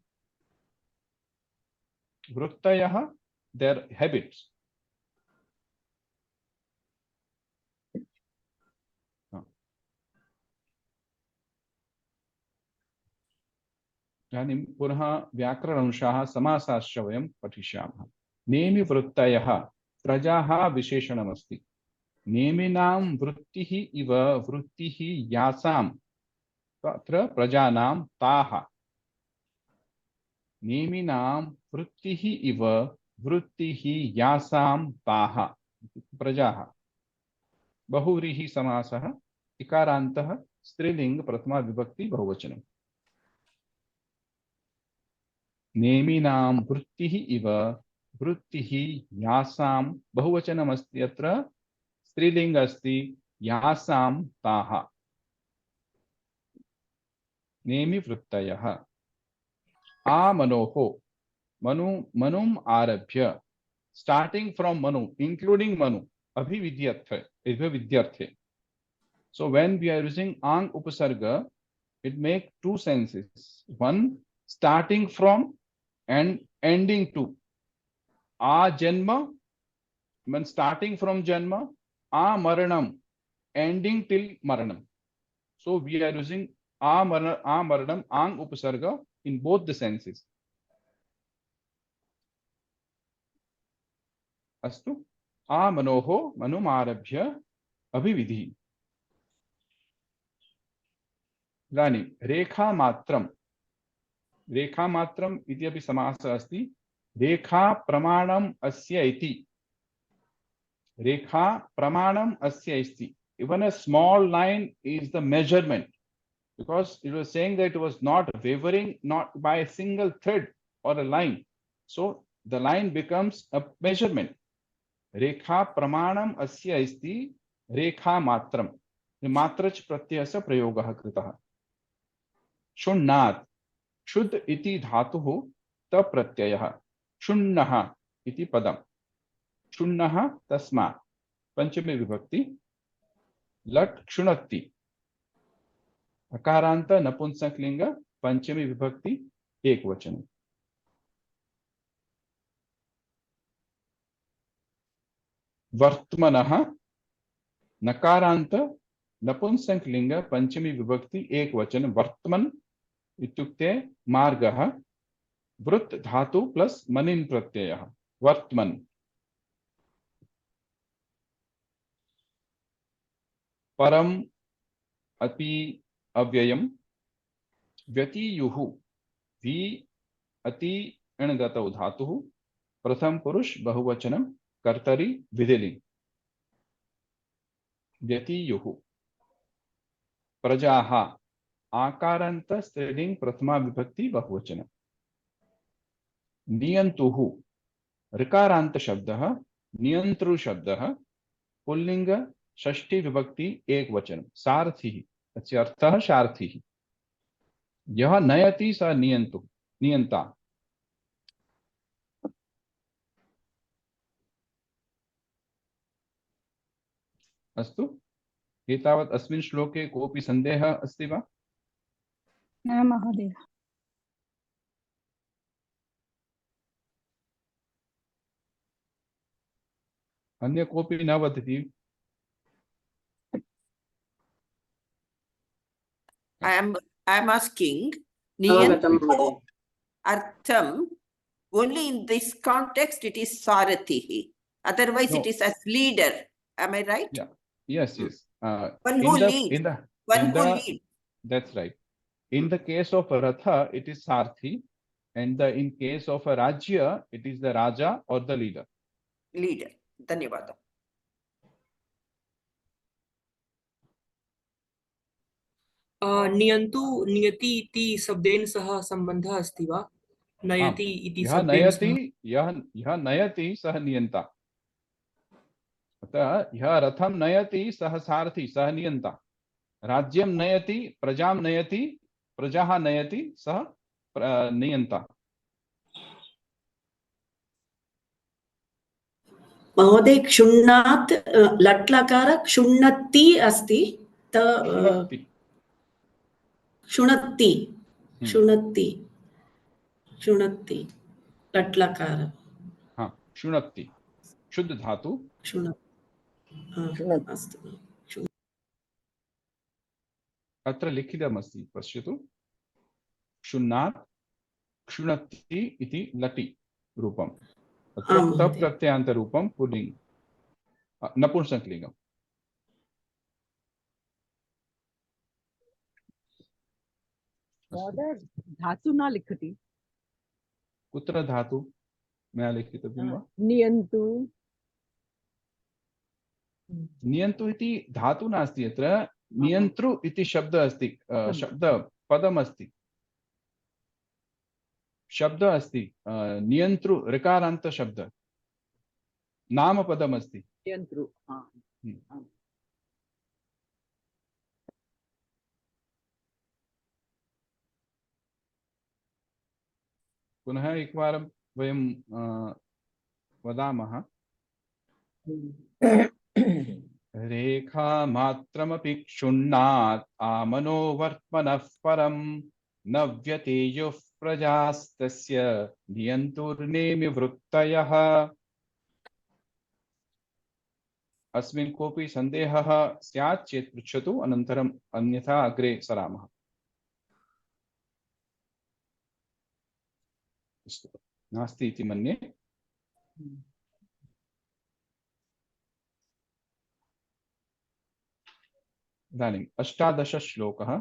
वृत्तयः their habits इदानीं पुनः व्याकरणंशाः समासाश्च वयं पठिष्यामः। नेमि वृत्तयः प्रजाः विशेषणमस्ति। नेमिनां वृत्तिः इव वृत्तिः यासां तत्र प्रजानां ताः नेमिनां वृत्तिः इव वृत्तिः यासां ताः प्रजाः बहुव्रीहि समासः इकारान्तः स्त्रीलिंग प्रथमा विभक्ति बहुवचनम् नेमिनां वृत्तिः इव वृत्तिः यासां बहुवचनम् अस्ति अत्र स्त्रीलिंग अस्ति यासां ताः नेमि वृत्तयः आमनोः मनुम् आरभ्य starting from Manu including Manu अभिविद्यर्थे so when we are using ang upasarga it make two senses one starting from and ending to a janma when starting from janma a maranam ending till maranam so we are using a maranam ang upasarga in both the senses अस्तु आमनोः मनुम् आरभ्य अभिविधि इदानीं रेखामात्रम् इति अपि समासः अस्ति रेखा प्रमाणम् अस्य इति रेखा प्रमाणम् अस्य इति even a small line is the measurement because it was saying that it was not wavering not by a single thread or a line so the line becomes a measurement रेखा प्रमाणम् अस्य अस्ति रेखा मात्रम् मात्रच प्रत्ययस्य प्रयोगः कृतः क्षुण्णात् क्षुद् इति धातुः त प्रत्ययः क्षुण्णः इति पदम् क्षुण्णः तस्मात् पंचमी विभक्ति लट् क्षुणत्ति अकारान्त नपुंसकलिंग पंचमी विभक्ति एकवचनम् वर्त्मनः नकारांत नपुंसकलिंग पंचमी विभक्ति एक वचन वर्त्मन इत्युक्ते मार्गः वृत् धातु प्लस मनिन् प्रत्ययः वर्त्मन परम अपि अव्ययम् व्यतीयुः वि अति अणगतौ धातुः प्रथम पुरुष बहुवचनम् कर्तरि विधिलिंग व्यतीयुः प्रजाः आकारान्त स्त्रीलिंग प्रथमा विभक्ति बहुवचन नियन्तुः ऋकारान्त शब्दः नियन्तृ शब्दः पुल्लिंग षष्ठी विभक्ति एक वचन सारथिः अस्य अर्थः सारथिः यः नयति स नियन्तु नियन्ता अस्तु एतावत् अस्मिन् श्लोके कोऽपि सन्देहः अस्ति वा न महोदय अन्य कोऽपि न वदति I am asking अवगतं Niyantu महोदय Artham only in this context it is Saratihi. Otherwise No. it is as leader. Am I right? Yeah. Yes. One who leads. One in who the leads. that's right. In the case of a Ratha, it is Sarthi, and in case of a Rajya, it is the Raja or the leader. Leader. Dhanyavada. नियन्तु नियति इति शब्देन सह सम्बन्धः अस्ति वा नयति इति यः शब्देन नयति सह यः नयति सः नियन्ता अतः यः रथं नयति सः सारथि सः नियन्ता राज्यं नयति प्रजाः नयति सः नियन्ता महोदय क्षुण्णात् लट्लकार क्षुण्णति अस्ति क्षुणत्ति क्षुणत्ति क्षुणत्ति लट्लकार हाँ क्षुणत्ति शुद्ध धातु अस्तु अत्र लिखितमस्ति पश्यतु क्षुण्णात् क्षुणत्ति इति लटि रूपम् अत्र तप्रत्ययान्तरूपं पुल्लिङ्ग नपुंसकलिङ्गम् महोदय धातुना लिखति कुत्र धातु मया लिखितव्यं वा? नियन्तु नियन्तु इति धातु नास्ति अत्र, नियन्तृ इति शब्द अस्ति, शब्द पदमस्ति, शब्द अस्ति, नियन्तृ ऋकारान्त शब्द नामपदमस्ति। नियन्तृ पुनः एकवारं वयं वदामः। रेखा मात्रमपि क्षुण्णात् आमनोवर्त्मनः परं न व्यतेयुः प्रजास्तस्य नियन्तुर्नेमि वृत्तयः। अस्मिन् कोऽपि सन्देहः स्यात् चेत् पृच्छतु, अनन्तरम् अन्यथा अग्रे सरामः। नास्ति इति मन्ये। इदानीम् 18 श्लोकः।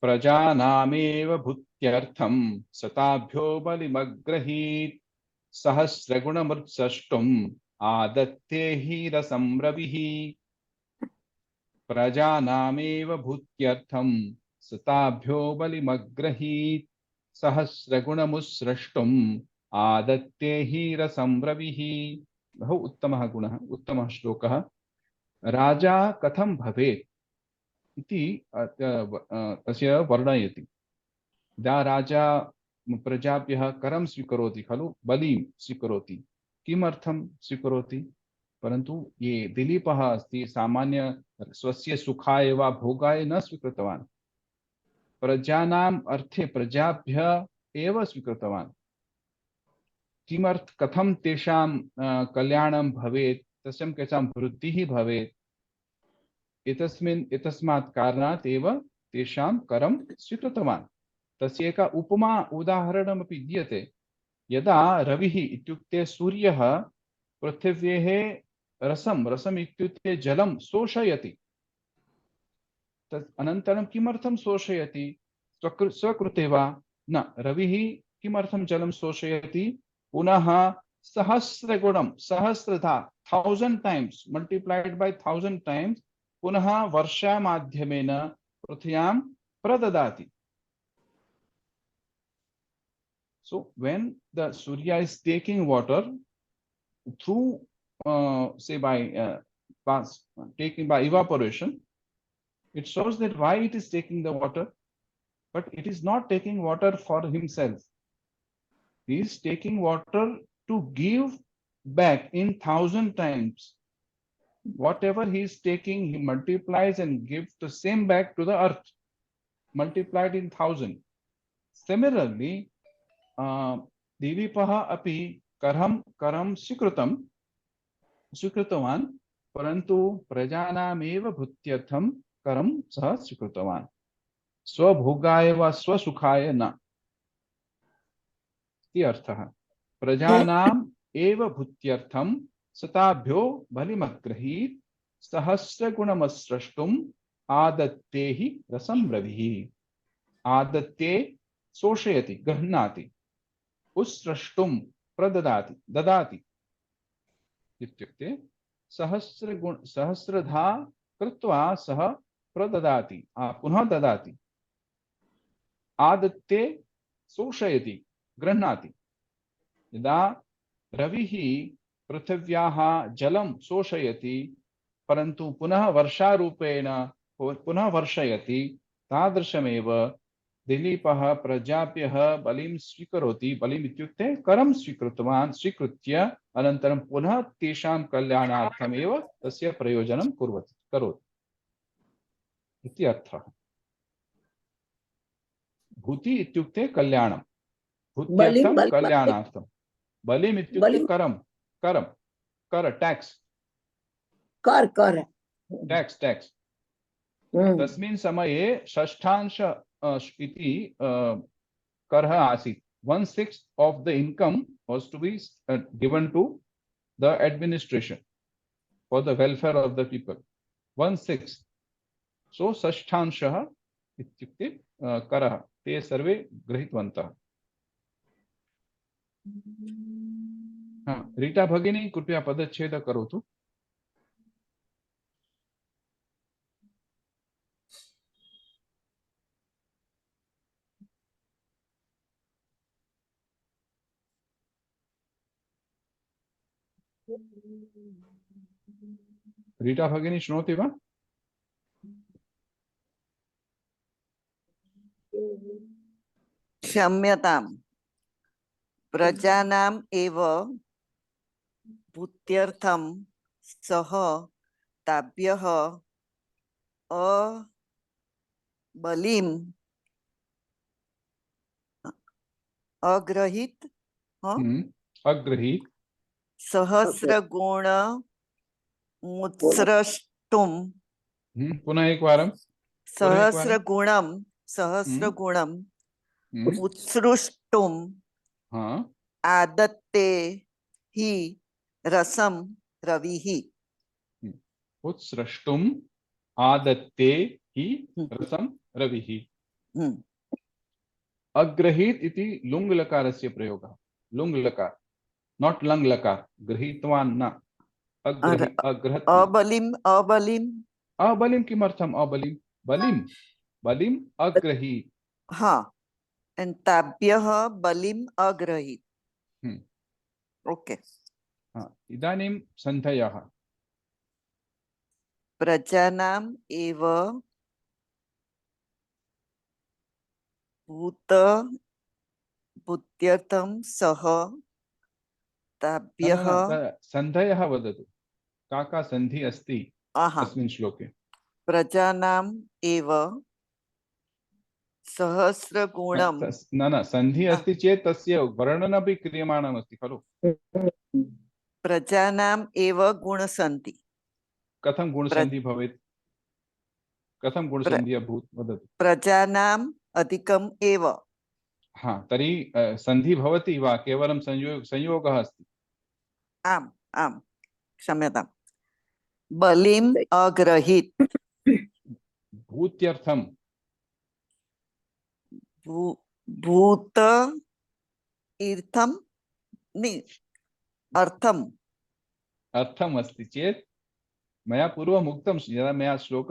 प्रजानामेव भूत्यर्थं सताभ्यो बलिमग्रहीत् सहस्रगुणमृत्सष्टुम् आदत्ते हि रसं रविः। प्रजानामेव भूत्यर्थं सताभ्यो बलिमग्रहीत् सहस्रगुणमुत्सृष्टुम् आदत्ते हि रसं रविः। बहु उत्तमः गुणः, उत्तमः श्लोकः। राजा कथं भवेत् इति तस्य वर्णयति। यदा राजा प्रजाभ्यः करं स्वीकरोति खलु, बलिं स्वीकरोति, किमर्थं स्वीकरोति? परन्तु ये दिलीपः अस्ति सामान्य स्वस्य सुखाय वा भोगाय न स्वीकृतवान्, प्रजानाम् अर्थे प्रजाभ्यः एव स्वीकृतवान्। कथं तेषां कल्याणं भवेत्, तस्यां केषां वृद्धिः भवेत्, एतस्मात् कारणात् एव तेषां करं स्वीकृतवान्। तस्य एक उपमा उदाहरणमपि दीयते। यदा रविः इत्युक्ते सूर्यः पृथिव्येः रसम् इत्युक्ते जलं शोषयति, तत् अनन्तरं किमर्थं शोषयति? स्वकृते वा न। रविः किमर्थं जलं शोषयति? पुनः सहस्रगुणं, सहस्रधा, 1000 times multiplied by 1000 times पुनः वर्षा माध्यमेन पृथ्व्यां प्रददाति। So when the Surya is taking water through say by taking by evaporation, it shows that why it is taking the water, but it is not taking water for himself. He is taking water to give back in 1000 times. Whatever he is taking, he multiplies and gives the same back to the earth, multiplied in 1000. Similarly, दिलीपः अपि करं स्वीकृतवान्, परन्तु प्रजानामेव भूत्यर्थं करं सः स्वीकृतवान्, स्वभोगाय वा स्वसुखाय न इति अर्थः। प्रजानाम् एव भूत्यर्थं सताभ्यो बलिमग्रहीत् सहस्रगुणमस्रष्टुम् आदत्ते हि रसं रविः। आदत्ते शोषयति, गृह्णाति, उत्सृष्टुं प्रददाति, ददाति इत्युक्ते सहस्रधा कृत्वा सः प्रददाति, पुनः ददाति। आदत्ते शोषयति, गृह्णाति। यदा रविः पृथिव्याः जलं शोषयति परन्तु पुनः वर्षारूपेण पुनः वर्षयति, तादृशमेव दिलीपः प्रजाभ्यः बलिं स्वीकरोति। बलिम् इत्युक्ते करं स्वीकृत्य अनन्तरं पुनः तेषां कल्याणार्थमेव तस्य प्रयोजनं करोति इति अर्थः। भूति इत्युक्ते कल्याणं, भूत्यर्थं कल्याणार्थं। बलिम् इत्युक्ते कर, टैक्स। तस्मिन् समये षष्ठांश इति करः आसीत्। 1/6 of the income was to be given to the administration for the welfare of the people. 1/6. So षष्ठांशः इत्युक्ते करः, ते सर्वे गृहीतवन्तः। रीटा भगिनी कृपया पदच्छेद करोतु। रीटा भगिनी शृणोति वा? क्षम्यताम्, प्रजानाम् एव भूत्यर्थं सह ताभ्यः अबलिम् अग्रहीत अग्रहीत सहस्रगुण मुत्सृष्टुम् पुनः एकवारं सहस्रगुणम् उत्सृष्टुम् आदत्ते हि रसं रविः। उत्सृष्टुम् आदत्ते हि रसं रविः। अग्रहीत इति लुङ् लकारस्य प्रयोगः। लुङ् लकार, नॉट लङ् लकार। गृहीतवान् न, अग्रहति। अबलिं किमर्थम्? अबलिं बलिं बलिम् अग्रहीत। ताभ्यः बलिम् अग्रहीत। ओके। इदानीं सन्धयः। प्रजानाम् एव भूत्यर्थं सह ताभ्यः सन्धयः वदतु, का सन्धि अस्ति अस्मिन् श्लोके? प्रजानाम् एव सहस्रगुणं न सन्धि अस्ति चेत् तस्य वर्णनमपि क्रियमाणमस्ति खलु। प्रजानाम् एव गुणसन्ति। कथं गुणसन्धि भवेत्? कथं गुणसन्धि अभूत् वदतु। प्रजानाम् अधिकम् एव। तर्हि सन्धि भवति वा, केवलं संयोगः अस्ति? आम् आम्, क्षम्यताम्। बलिम् अग्रहीत। भूत्यर्थं भूत अर्थम् अस्ति चेत् मया पूर्वम् उक्तं, यदा मया श्लोक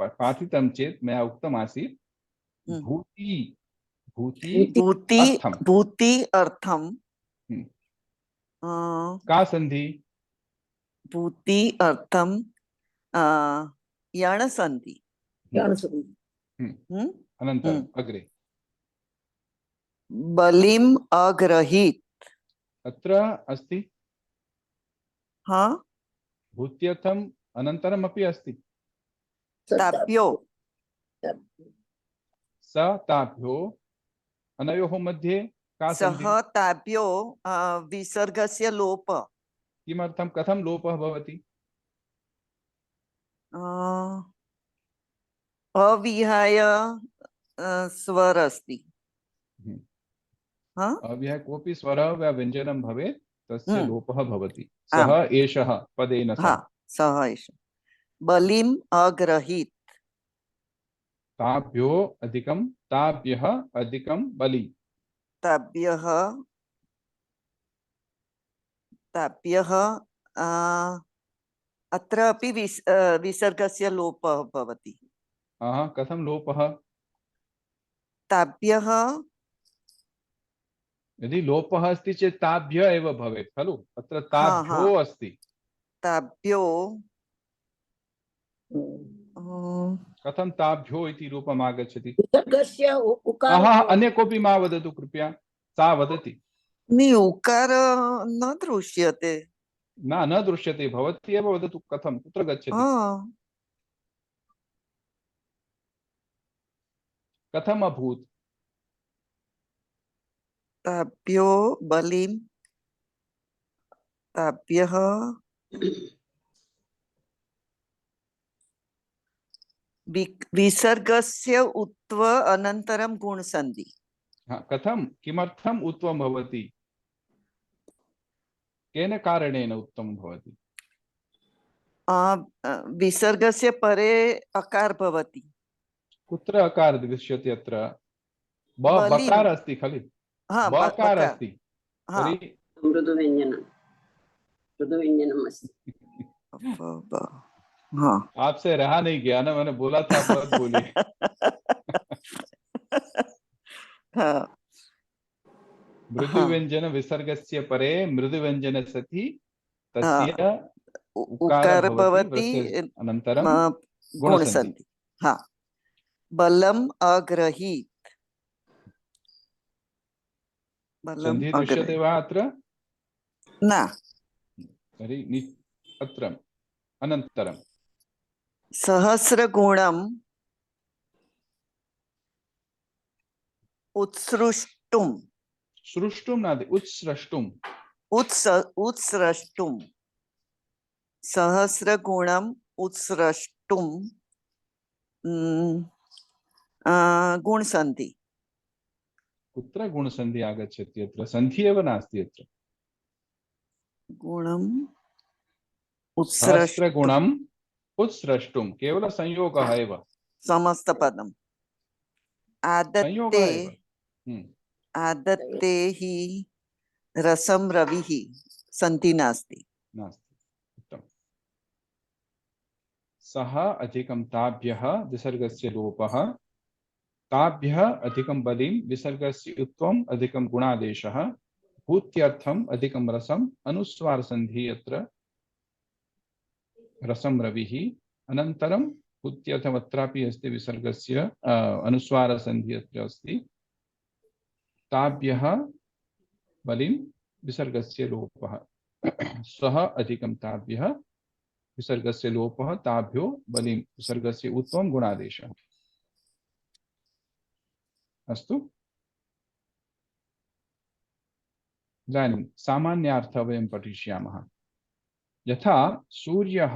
पाठितं चेत् मया उक्तम् आसीत् भूति अर्थं का सन्धि? भूति अर्थं यणसन्धि। अनन्तरम् अग्रे बलिम् अग्रहीत। अत्र अस्ति भूत्यर्थम् अनन्तरमपि अस्ति ताभ्यो स ताभ्यो। अनयोः मध्ये का सन्धि? सः ताभ्यो विसर्गस्य लोप। किमर्थं? कथं लोपः भवति? अविहाय स्वर अस्ति। अविहाय कोऽपि स्वरः वा व्यञ्जनं भवेत्, तस्य लोपः भवति। सः एषः पदेन सः एषः। बलिम् अग्रहीत। ताभ्यो अधिकं, ताभ्यः अधिकं बलि। ताभ्यः अत्र अपि विसर्गस्य लोपः भवति। कथं लोपः? ताभ्यः यदि लोपः अस्ति चेत् ताभ्य एव भवेत् खलु। अत्र ताभ्यो अस्ति। ताभ्यो कथं ताभ्यो इति रूपम् आगच्छति? अन्य कोऽपि मा वदतु कृपया। सा वदति। उकार न दृश्यते। न दृश्यते। भवती एव वदतु, कथं, कुत्र गच्छति? कथम् अभूत्? ताभ्यो बलिं ताभ्यः विसर्गस्य उत्व अनन्तरं गुणसन्धि। कथं, किमर्थम् उत्वं भवति? केन कारणेन उत्तमं भवति? विसर्गस्य परे अकार भवति। कुत्र अकार दृश्यते अत्र? बलिं। बकार अस्ति खलु? हा बकार बकार। अस्ति हा तर्हि मृदुव्यञ्जनं मृदुव्यञ्जनम् अस्ति। हाँ आपसे रहा नहीं गया ना, मैंने बोला था आप मत बोलिए। हाँ मृदु व्यंजन विसर्गस्य परे मृदु व्यंजन सति हाँ तस्य उकार उकार भवति भवति वस्य अनन्तरं गुणसन्धि। गुणसन्धि। हाँ बलम् अग्रहीत्। बलम् सन्धि दृश्यते अग्रहीत् वा अत्र? न। तर्हि अत्र अनन्तरं सहस्रगुणम् उत्सृष्टुम्। सृष्टुं नादि उत्सृष्टुम्। उत्सृष्टुम् सहस्रगुणम् उत्सृष्टुम् गुणसन्धि। कुत्र गुणसन्धि आगच्छति? अत्र सन्धि एव नास्ति अत्र। गुणम् उत्सृष्टुम् सहस्रगुणम् उत्सृष्टुं केवल संयोगः एव, समस्तपदम्। संयोगः आदत्ते एव। आदत्ते हि रसं रविः सन्ति नास्ति। नास्ति। उत्तमम्। सः अधिकं ताभ्यः विसर्गस्य लोपः, ताभ्यः अधिकं बलिं विसर्गस्य उत्वम् अधिकं गुणादेशः, भूत्यर्थम् अधिकं रसम् अनुस्वार संधि अत्र रसं रविः, अनन्तरं भूत्यर्थम् अत्रापि अस्ति विसर्गस्य अनुस्वार संधि अत्र अस्ति, ताभ्यः बलिं विसर्गस्य लोपः, सः अधिकं ताभ्यः विसर्गस्य लोपः, ताभ्यो बलिं विसर्गस्य उत्वं गुणादेशः। अस्तु, इदानीं सामान्यार्थः वयं पठिष्यामः। यथा सूर्यः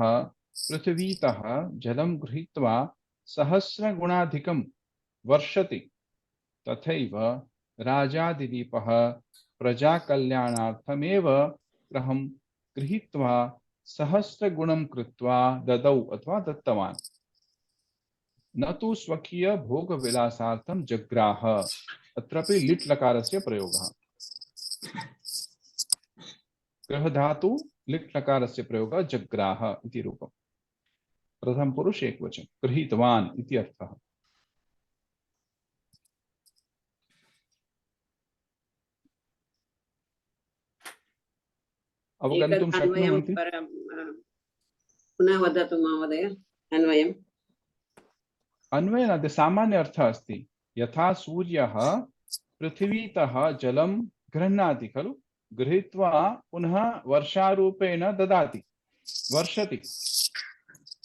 पृथिवीतः जलं गृहीत्वा सहस्रगुणाधिकं वर्षति, तथैव राजा दिलीपः प्रजाकल्याणार्थमेव ग्रहं गृहीत्वा सहस्रगुणं कृत्वा ददौ अथवा दत्तवान्, न तु स्वकीय भोगविलासार्थं जग्राह। अत्रापि लिट् लकारस्य प्रयोगः। गृहधातु लिट् लकारस्य प्रयोगः जग्राह इति रूपम्। प्रथम पुरुष एकवचन, गृहीतवान् इति अर्थः। अवगन्तुं शक्नुवन्ति? पुनः वदतु महोदय अन्वयम्। अन्वयः सामान्य अर्थः अस्ति। यथा सूर्यः पृथिवीतः जलं गृह्णाति खलु, गृहीत्वा पुनः वर्षारूपेण ददाति, वर्षति,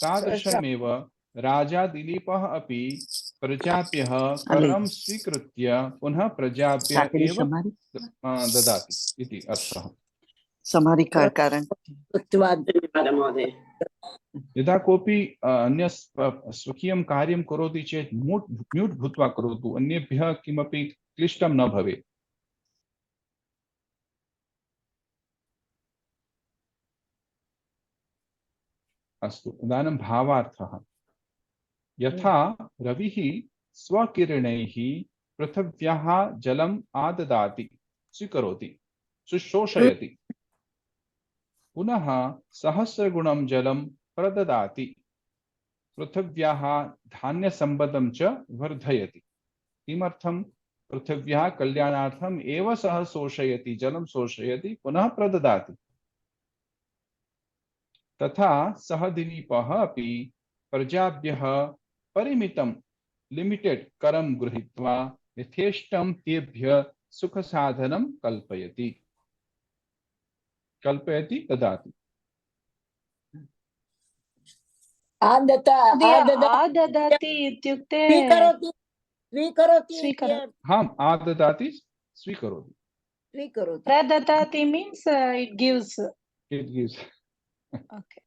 तादृशमेव राजा दिलीपः अपि प्रजाभ्यः कर्णं स्वीकृत्य पुनः प्रजाभ्यः एव ददाति इति अर्थः। धन्यवादः महोदय। यदा कोऽपि अन्य स्वकीयं कार्यं करोति चेत् म्यूट् भूत्वा करोतु, अन्येभ्यः किमपि क्लिष्टं न भवेत्। अस्तु, इदानीं भावार्थः। यथा रविः स्वकिरणैः पृथिव्याः जलम् आददाति, स्वीकरोति, शुश्रूषयति, पुनः सहस्रगुणं जलं प्रददाति, पृथिव्याः धान्यसम्पदं च वर्धयति। किमर्थं? पृथिव्याः कल्याणार्थम् एव सः शोषयति, जलं शोषयति, पुनः प्रददाति। तथा सः दिलीपः अपि प्रजाभ्यः परिमितं लिमिटेड करं गृहीत्वा यथेष्टं तेभ्यः सुखसाधनं कल्पयति, ददाति। आददाति इत्युक्ते स्वीकरोति हाँ, आददाति स्वीकरोति। प्रददाति मीन्स इट गिव्स। ओके।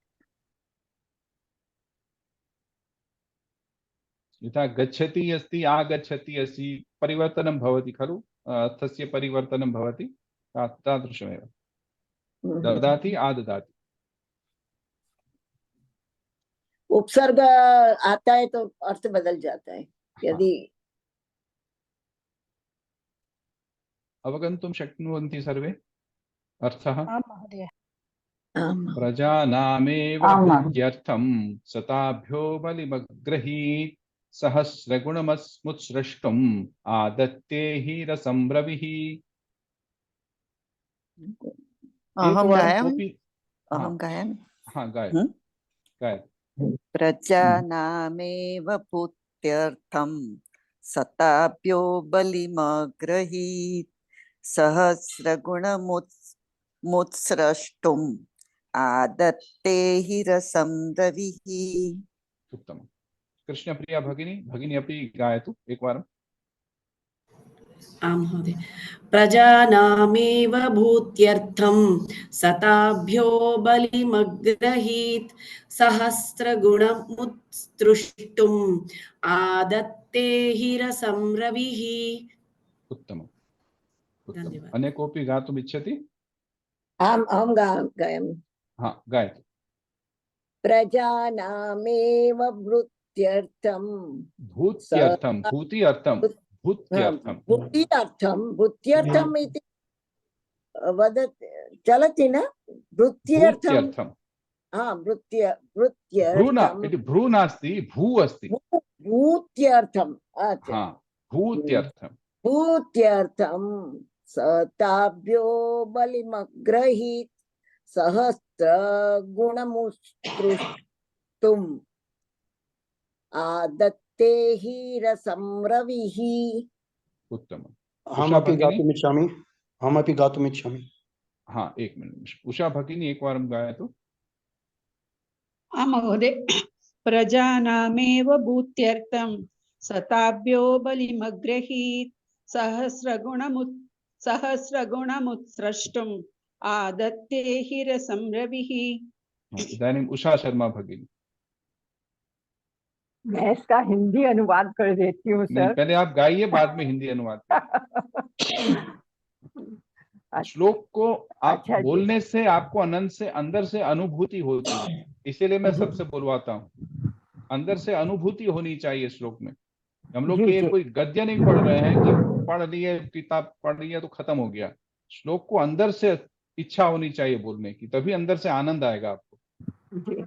यथा गच्छति अस्ति, आगच्छति अस्ति, परिवर्तनं भवति खलु, अर्थस्य परिवर्तनं भवति, तादृशमेव। ददाति, आददाति। उपसर्ग आता है तो अर्थ बदल जाता है। यदि अवगन्तुं शक्नुवन्ति सर्वे अर्थः? आम् महोदय। आम् प्रजानामेव आम्। भूत्यर्थं सताभ्यो बलिमग्रहीत् सहस्रगुणमस्मुत्सृष्टुम् आदत्ते हि रसं रविः। अहं एकवारं गायामि कोऽपि अहं गायामि हाँ गाय हम्म? गाय प्रजानामेव भूत्यर्थं सताभ्यो बलिमग्रहीत् सहस्रगुणमुत्सृष्टुम् आदत्ते हि रसं रविः। उत्तमम्। कृष्णप्रिया भगिनी अपि गायतु एकवारम्। आं महोदय। प्रजानामेव भूत्यर्थं सताभ्यो बलिमग्रहीत् सहस्रगुणमुत्सृष्टुम् आदत्ते हि रसं रविः। उत्तमम्। धन्यवादः। अन्य कोऽपि गातुम् इच्छति? आम् अहं गायामि। हाँ गायतु। प्रजानामेव भूत्यर्थं भूत्यर्थं भूति अर्थं भूत्यर्थं भूत्यर्थम् इति वदति चलति न? भूत्यर्थं भूत्यर्थं भृत्यर्थं इति भ्रू नास्ति भू अस्ति। भूत्यर्थं हाँ भूत्यर्थं भूत्यर्थं सताभ्यो बलिमग्रहीत् सहस्रगुणमुत्सृष्टुम् आदत्ते हि रसं रविः। उत्तमम्। अहमपि गातुमिच्छामि। हाँ एक मिनट उषा भगिनी एकवारं गायतु। आम् महोदय। प्रजानामेव भूत्यर्थं सताभ्यो बलिमग्रहीत् सहस्रगुणमुत्सृष्टुम् आदत्ते हि रसं रविः। इदानीम् उषा शर्मा भगिनी। मैं इसका हिंदी अनुवाद कर देती हूँ नहीं सर। पहले आप गाइए बाद में हिंदी अनुवाद करिए। श्लोक को आप अच्छा जी। बोलने से आपको अनंत से अंदर से अनुभूति होती है, इसीलिए मैं सबसे बुलवाता हूँ। अंदर से अनुभूति होनी चाहिए श्लोक में। हम लोग जी, के जी। कोई गद्य नहीं पढ़ रहे हैं कि पढ़ लिए किताब पढ़ लिया तो खत्म हो गया। श्लोक को अंदर से इच्छा होनी चाहिए बोलने की, तभी अंदर से आनंद आएगा आपको। जी।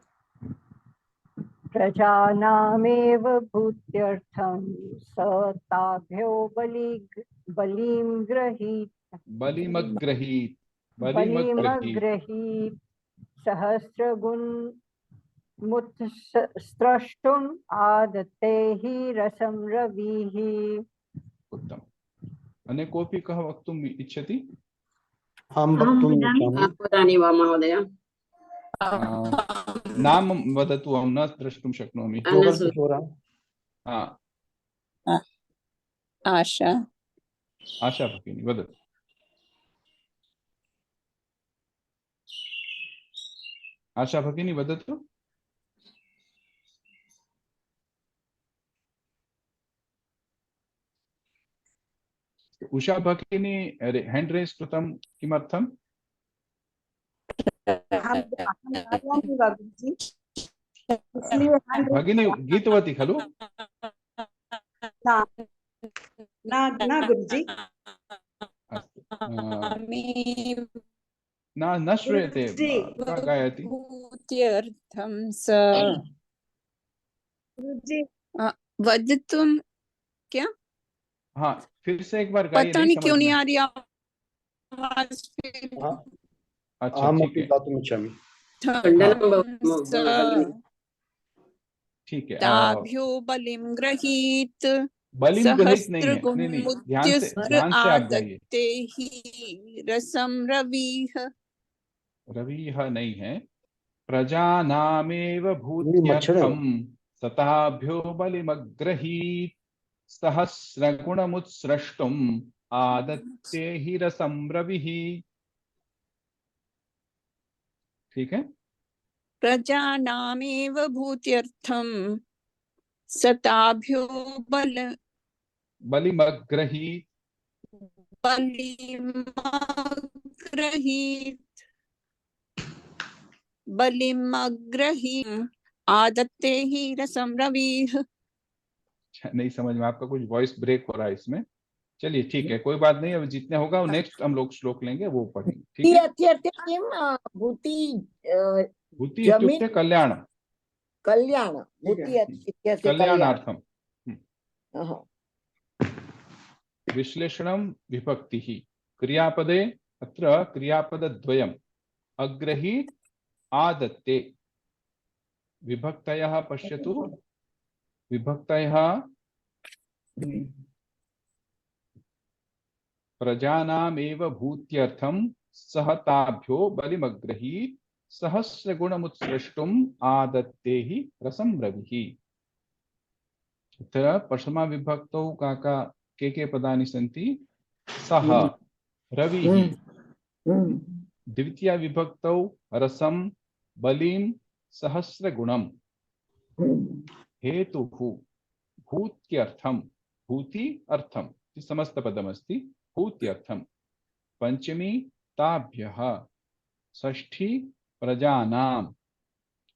प्रजानामेव भूत्यर्थं सताभ्यो बलिमग्रहीत बलिमग्रहीत् सहस्रगुणमुत्सृष्टुम् आदत्ते हि रसं रविः। उत्तम। अन्य कोऽपि कः वक्तुम् इच्छति? अहं वक्तुम् इच्छामि। वदामि वा महोदय? नाम वदतु, अहं न द्रष्टुं शक्नोमि। हाँ आशा आशा भगिनी वदतु। आशा भगिनी वदतु। उषा भगिनी हैंड रेज कृतं किमर्थम्? भगिनी गीतवती खलु? न गुरुजी। न श्रूयते। गायति भूत्यर्थं स वदतुं क्या? हाँ फिर से एक बार गाइए। पता नहीं क्यों नहीं समझ आ रही आवाज। अच्छा ठीक है ठीक है। ताभ्यो बलिम गृहीत बलिम गृहीत नहीं है, नहीं ध्यान से आप गाइए। आदत्ते ही रसं रविः। रविः नहीं है। प्रजानामेव भूत्यर्थं सताभ्यो बलिमग्रहीत् सहस्रगुणमुत्सृष्टुम् आदत्ते हि रसं रविः। ठीक है। प्रजानामेव भूत्यर्थं सताभ्यो बलिमग्रहीत् बलिमग्रहीत् आदत्ते हि रसं रविः। नहीं समझ में, आपका कुछ वॉइस ब्रेक हो रहा है इसमें। चलिए ठीक है, कोई बात नहीं, अब जितने होगा वो नेक्स्ट हम लोग श्लोक लेंगे, वो पढ़ेंगे, ठीक है। अत्यर्थे किं भूति भूति जमीन इत्युक्ते कल्याण, कल्याण भूति इत्यर्थे कल्याण। कल्याणार्थम। अहं। विश्लेषणं विभक्तिः। क्रियापदे अत्र क्रियापदद्वयम् अग्रहीत् आदत्ते। विभक्तयः पश्यतु, विभक्तयः प्रजानामेव भूत्यर्थं सह ताभ्यो बलिमग्रहीत् सहस्रगुणमुत्सृष्टुम् आदत्ते हि रसं रविः। अत्र प्रथमा विभक्तौ के पदानि सन्ति? सः, रविः। द्वितीया विभक्तौ रसं, बलिं, सहस्रगुणं। हेतुः भूत्यर्थं, भूति अर्थं समस्तपदमस्ति, भूत्यर्थं। पंचमी ताभ्यः, षष्ठी प्रजानाम्।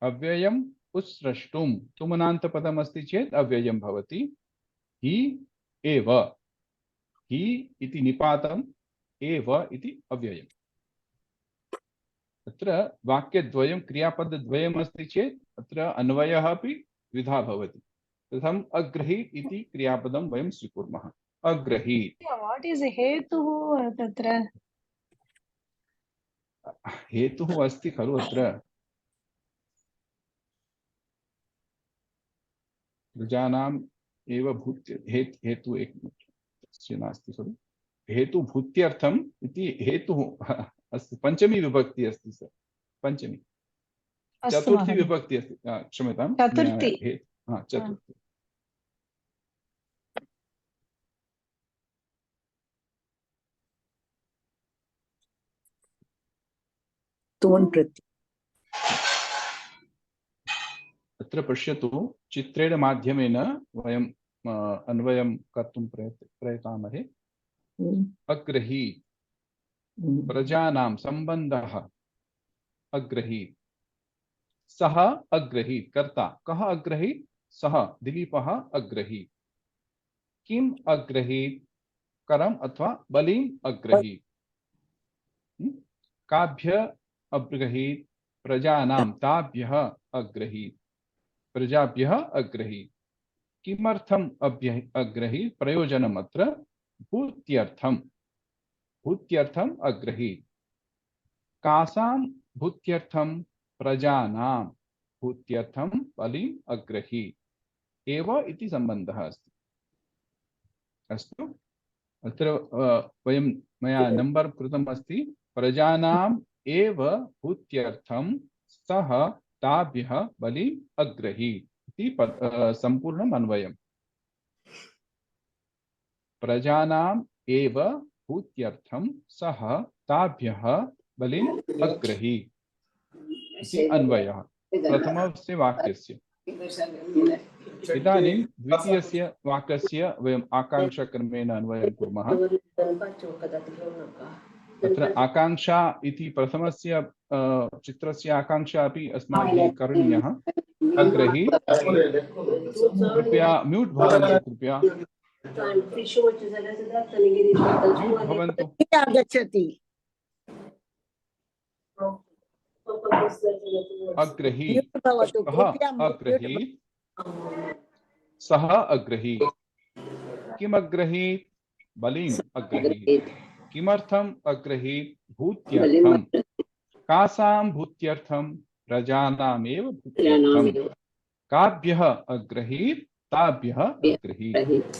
अव्ययम् उत्सृष्टुं, तुमनान्तपदमस्ति चेत् अव्ययं भवति। हि एव, हि इति निपातम्, एव इति अव्ययम्। अत्र वाक्यद्वयं क्रियापदद्वयम् अस्ति चेत् अत्र अन्वयः अपि द्विधा भवति। प्रथमम् अग्रहीत् इति क्रियापदं वयं स्वीकुर्मः, अग्रहीत्। वाट् इस् हेतुः तत्र? हेतुः अस्ति खलु अत्र, प्रजानाम् एव भूत्य हेतु एक नास्ति खलु, हेतु भूत्यर्थम् इति हेतुः अस्ति। पंचमी विभक्ति अस्ति सर, पंचमी। चतुर्थी विभक्ति अस्ति, क्षम्यतां, चतुर्थी। चतुर्थी। अत्र पश्यतु, चित्रेण माध्यमेन वयम् अन्वयं कर्तुं प्रयतामहे। अग्रहीत्, प्रजानां सम्बन्धः अग्रहीत्। सः अग्रहीत्, कर्ता कः अग्रहीत्? सः दिलीपः अग्रहीत्। किम् अग्रहीत्? करम् अथवा बलिम् अग्रहीत्। काभ्य अग्रहीत्? प्रजानां, ताभ्यः अग्रहीत्, प्रजाभ्यः अग्रहीत्। किमर्थम् अग्रहीत्? प्रयोजनम् अत्र भूत्यर्थम्, भूत्यर्थम् अग्रहीत्। कासां भूत्यर्थं? प्रजानां भूत्यर्थं बलिम् अग्रहीत्। एव इति सम्बन्धः अस्ति। अस्तु, अत्र वयं मया नम्बर् कृतम् अस्ति, प्रजानाम् एव भूत्यर्थं सः ताभ्यः बलिम् अग्रहीत् इति सम्पूर्णम् अन्वयम्। प्रजानाम् एव भूत्यर्थं सः ताभ्यः बलिम् अग्रहीत् इति अन्वयः प्रथमस्य वाक्यस्य। इदानीं द्वितीयस्य वाक्यस्य वयम् आकाङ्क्षाक्रमेण अन्वयं कुर्मः। अत्र आकाङ्क्षा इति प्रथमस्य चित्रस्य आकाङ्क्षा अपि अस्माभिः करणीयः। अग्रहीत्, कृपया म्यूट् भवन्तु, कृपया म्यूट् भवन्तु। आगच्छति। अग्रहीत्, अग्रहीत्, सः अग्रहीत्। किम् अग्रहीत्? बलिम् अग्रहीत्। किमर्थम् अग्रहीत्? भूत्यर्थम्। कासां भूत्यर्थं? प्रजानामेव भूत्यर्थम्। काभ्यः अग्रहीत्? ताभ्यः अग्रहीत्।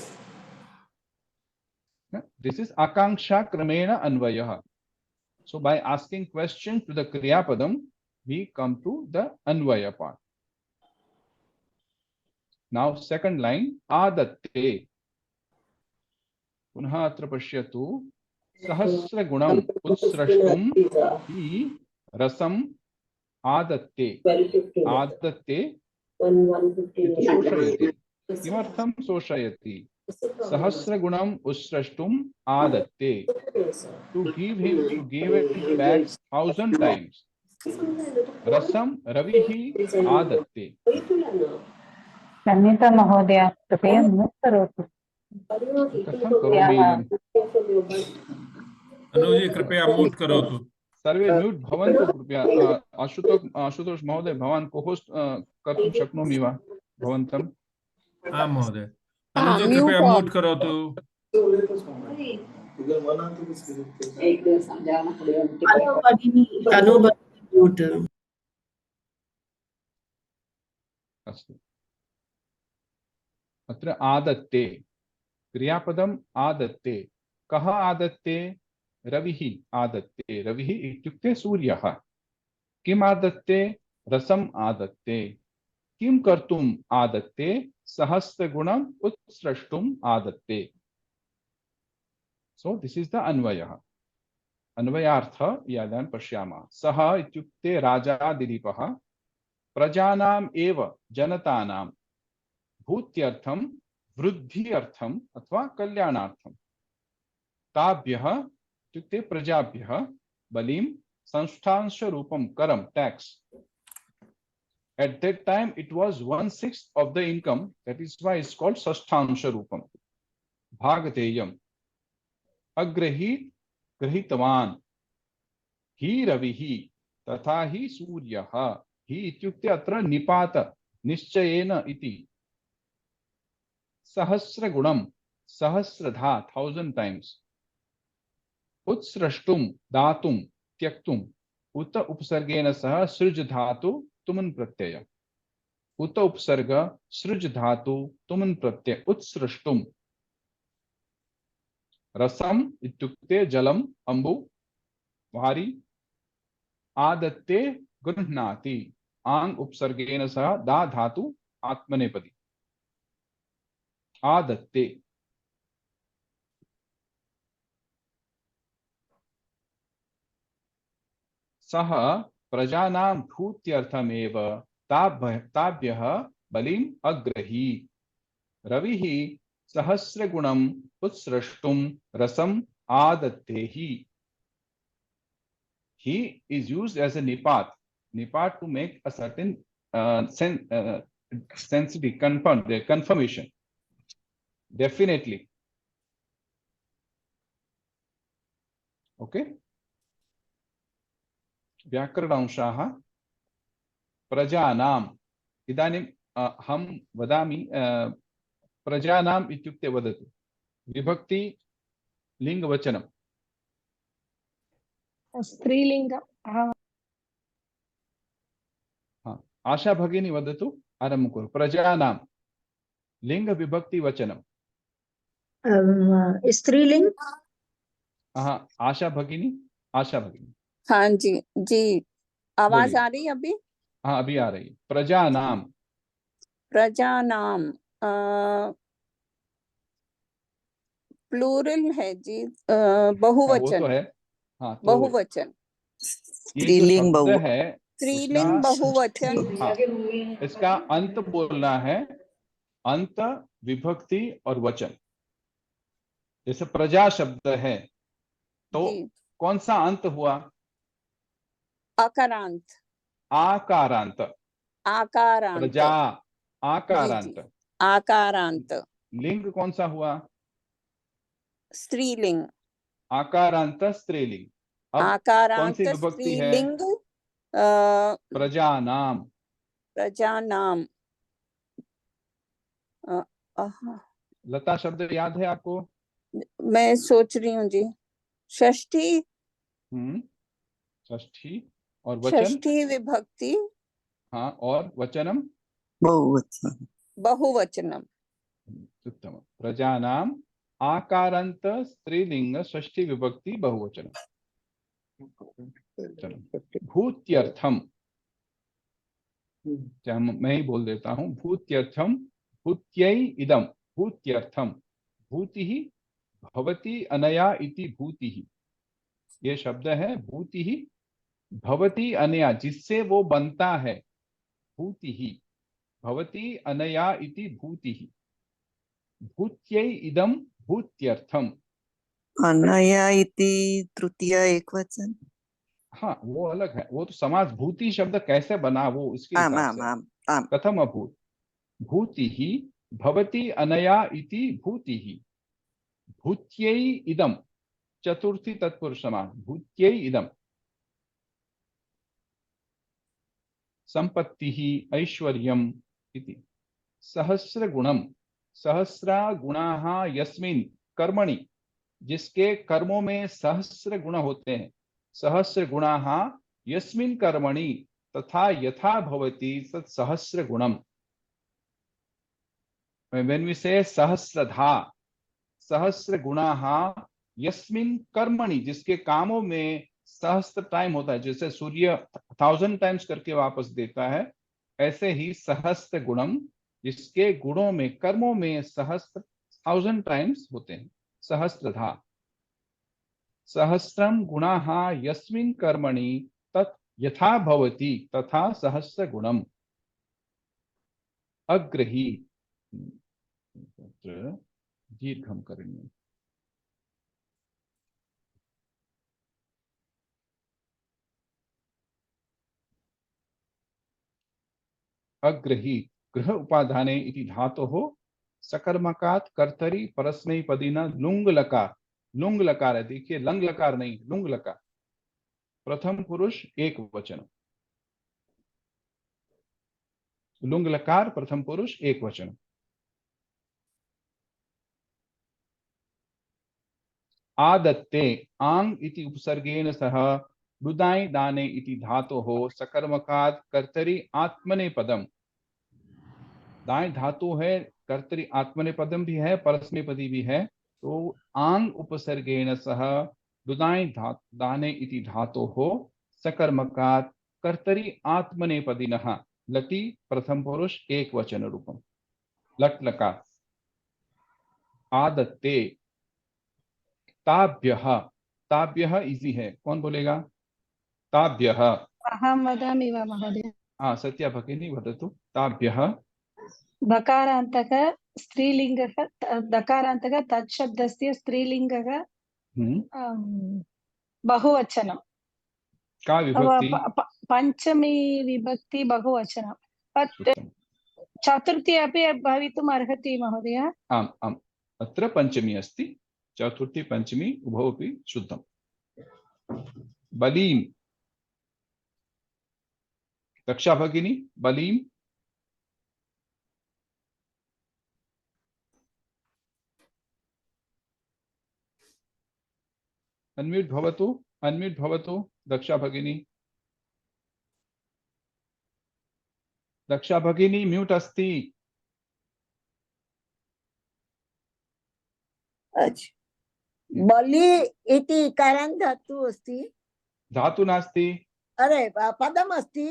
This is akanksha kramena anvayah. So by asking questions to the kriya padam, we come to the anvaya part. Now second line, adatte. Punha atra pashyatu, sahasra gunam utsrashtum hi rasam adatte. Adatte iti soshayati. Kimartham soshayati? Sahasragunam usrashtum adatte. To give him, to give it back 1,000 times. Rasam ravihi adatte. क्षम्यतां महोदय, कृपया mute करोतु। कथं करोमि? अनुजी कृपया mute करोतु। सर्वे mute भवन्तु कृपया। आशुतोष महोदय, भवान् को-होस्ट कर्तुं शक्नोमि वा भवन्तम्? आं महोदय। अनुजी कृपया म्यूट करोतु। म्यूट्। अस्तु। अत्र आदत्ते क्रियापदम् आदत्ते। कः आदत्ते? रविः आदत्ते। रविः इत्युक्ते सूर्यः। किम् आदत्ते? रसम् आदत्ते। किं कर्तुम् आदत्ते? सहस्रगुणम् उत्स्रष्टुम् आदत्ते। सो दिस् इस् द अन्वयः। अन्वयार्थ इदानीं पश्यामः। सः इत्युक्ते राजा दिलीपः प्रजानाम् एव जनतानां भूत्यर्थं वृद्धि अर्थम अथवा कल्याणार्थम ताभ्यः इत्युक्ते प्रजाभ्यः बलिं संस्थांश रूपम करम tax. At that time it was 1/6 of the income, that is why it's called sashthansha rupam. Bhagateyam agrahit grahitavan hi ravihi तथा ही सूर्यः. ही इत्युक्ते अत्र निपात निश्चयेन इति. सहस्रगुणम सहस्रधा 1000 times. उत्सृष्टुम दातुम त्यक्तुम उत उपसर्गेन सह सृज धातु तुमन प्रत्यय. उत उपसर्ग सृज धातु तुमन प्रत्यय उत्सृष्टुम. रसम इत्युक्ते जलम अंबु भारी. आदत्ते गृह्णाति आंग उपसर्गेन सह दा धातु आत्मनेपदी. आदत्ते. सह प्रजानां भूत्यर्थमेव ताभ्यः बलिम् अग्रहीत्. रविः सहस्रगुणम् उत्सृष्टुं रसम् आदत्तेहि. He is used as a nipat to make a certain sensitive confirmation. Definitely. Okay. व्याकरणांशाः. प्रजानाम् इदानीं अहं वदामि. प्रजानाम् इत्युक्ते वदतु. विभक्ति लिङ्गवचनं. स्त्रीलिंग. आशा भगिनी वदतु. आरम्भं कुरु. प्रजानां लिंग विभक्ति वचनं. स्त्रीलिंग. आशा भगिनी. आशा भगिनी. हाँ जी जी, आवाज बोलिए। आ रही है अभी? हाँ अभी आ रही है. प्रजानाम. प्रजानाम प्लूरल है जी, बहुवचन. वो तो है. हाँ तो बहुवचन. ये जो शब्द है स्त्रीलिंग बहुवचन. हाँ, इसका अंत बोलना है. अंत विभक्ति और वचन. जैसे प्रजा शब्द है तो कौन सा अंत हुआ? आकारांत. आकारांत. आकारांत. प्रजा आकारांत. आकारांत. लिंग कौन सा हुआ? स्त्रीलिंग. आकारांत स्त्रीलिंग. अब कौन सी आकारांत विभक्ति है? स्त्रीलिंग. प्रजानाम. प्रजानाम. लता शब्द याद है आपको? मैं सोच रही हूँ जी. षष्ठी. षष्ठी और वचन. षष्ठी विभक्ति. हाँ और वचनम बहुवचन. बहुवचनम. उत्तम. प्रजानाम आकारांत स्त्रीलिंग षष्ठी विभक्ति बहुवचन. भूत्यर्थम. मैं ही बोल देता हूं. भूत्यर्थम भूत्यै इदम. भूत्यर्थम भूतिः भवति अनया इति भूतिः. ये शब्द है भूतिः भवति अनया, जिससे वो बनता है. भूतिः भवति अनया इति भूतिः. भूत्यै इदम भूत्यर्थम. अनया इति तृतीय एकवचन. हाँ वो अलग है. वो तो समास. भूति शब्द कैसे बना वो इसके आम हिसाब आम से. आम आम. कथम अभूत. भूतिः भवति अनया इति भूतिः भूत्यै इदं चतुर्थी तत्पुरुष समास भूत्यै इदं संपत्तिः ऐश्वर्यम् इति सहस्रगुणम सहस्रा गुणाः यस्मिन् कर्मणि जिसके कर्मों में सहस्र गुण होते हैं सहस्र गुणाः यस्मिन् कर्मणि तथा यथा भवति तत् सहस्र गुणम when we say सहस्रधा सहस्र गुणाः यस्मिन् कर्मणि जिसके कामों में सहस्त्र टाइम होता है जैसे सूर्य 1000 टाइम्स करके वापस देता है ऐसे ही सहस्त्र गुणम जिसके गुणों में कर्मों में सहस्त्र 1000 टाइम्स होते हैं सहस्रधा सहस्रम गुणाः यस्मिन् कर्मणि तत् यथा भवति तथा सहस्र गुणम अग्रही दीर्घम करणीयम् अग्रही गृह उपाधाने इति धातोः सकर्मकात् कर्तरि परस्मैपदिना लुंग लकार है देखिए लंग लकार नहीं लुंग लकार प्रथम पुरुष एक वचन लुंग लकार प्रथम पुरुष एक वचन आदत्ते आंग इति उपसर्गेण सह दुदाई दाने इति धातोः सकर्मकात् कर्तरि आत्मनेपदम दाएं धातु है कर्तरि आत्मनेपदम भी है परस्मैपदी भी है तो आंग उपसर्गेण सह दुदाई दाने इति धातोः सकर्मकात् कर्तरि आत्मनेपदिनः लटि प्रथम पुरुष एक वचन रूपम लट लकार आदत्ते ताभ्यः ताभ्यः इजी है कौन बोलेगा ताभ्यः अहं वदामि वा महोदय हाँ सत्या भगिनी वदतु ताभ्यः बकारान्तक स्त्रीलिङ्गः दकारान्तक तत् शब्दस्य स्त्रीलिङ्गः बहुवचनं का विभक्ति पंचमी विभक्ति बहुवचनं चतुर्थी अपि भवितुम् अर्हति महोदय आम् आम् अत्र पंचमी अस्ति चतुर्थी पंचमी उभौ अपि शुद्धम् बलीं दक्षा भगिनी बलीं अन्म्यूट भवतु दक्षा भगिनी म्यूट अस्ति बलि इति इकारान्त धातु अस्ति धातु नास्ति अरे पदम् अस्ति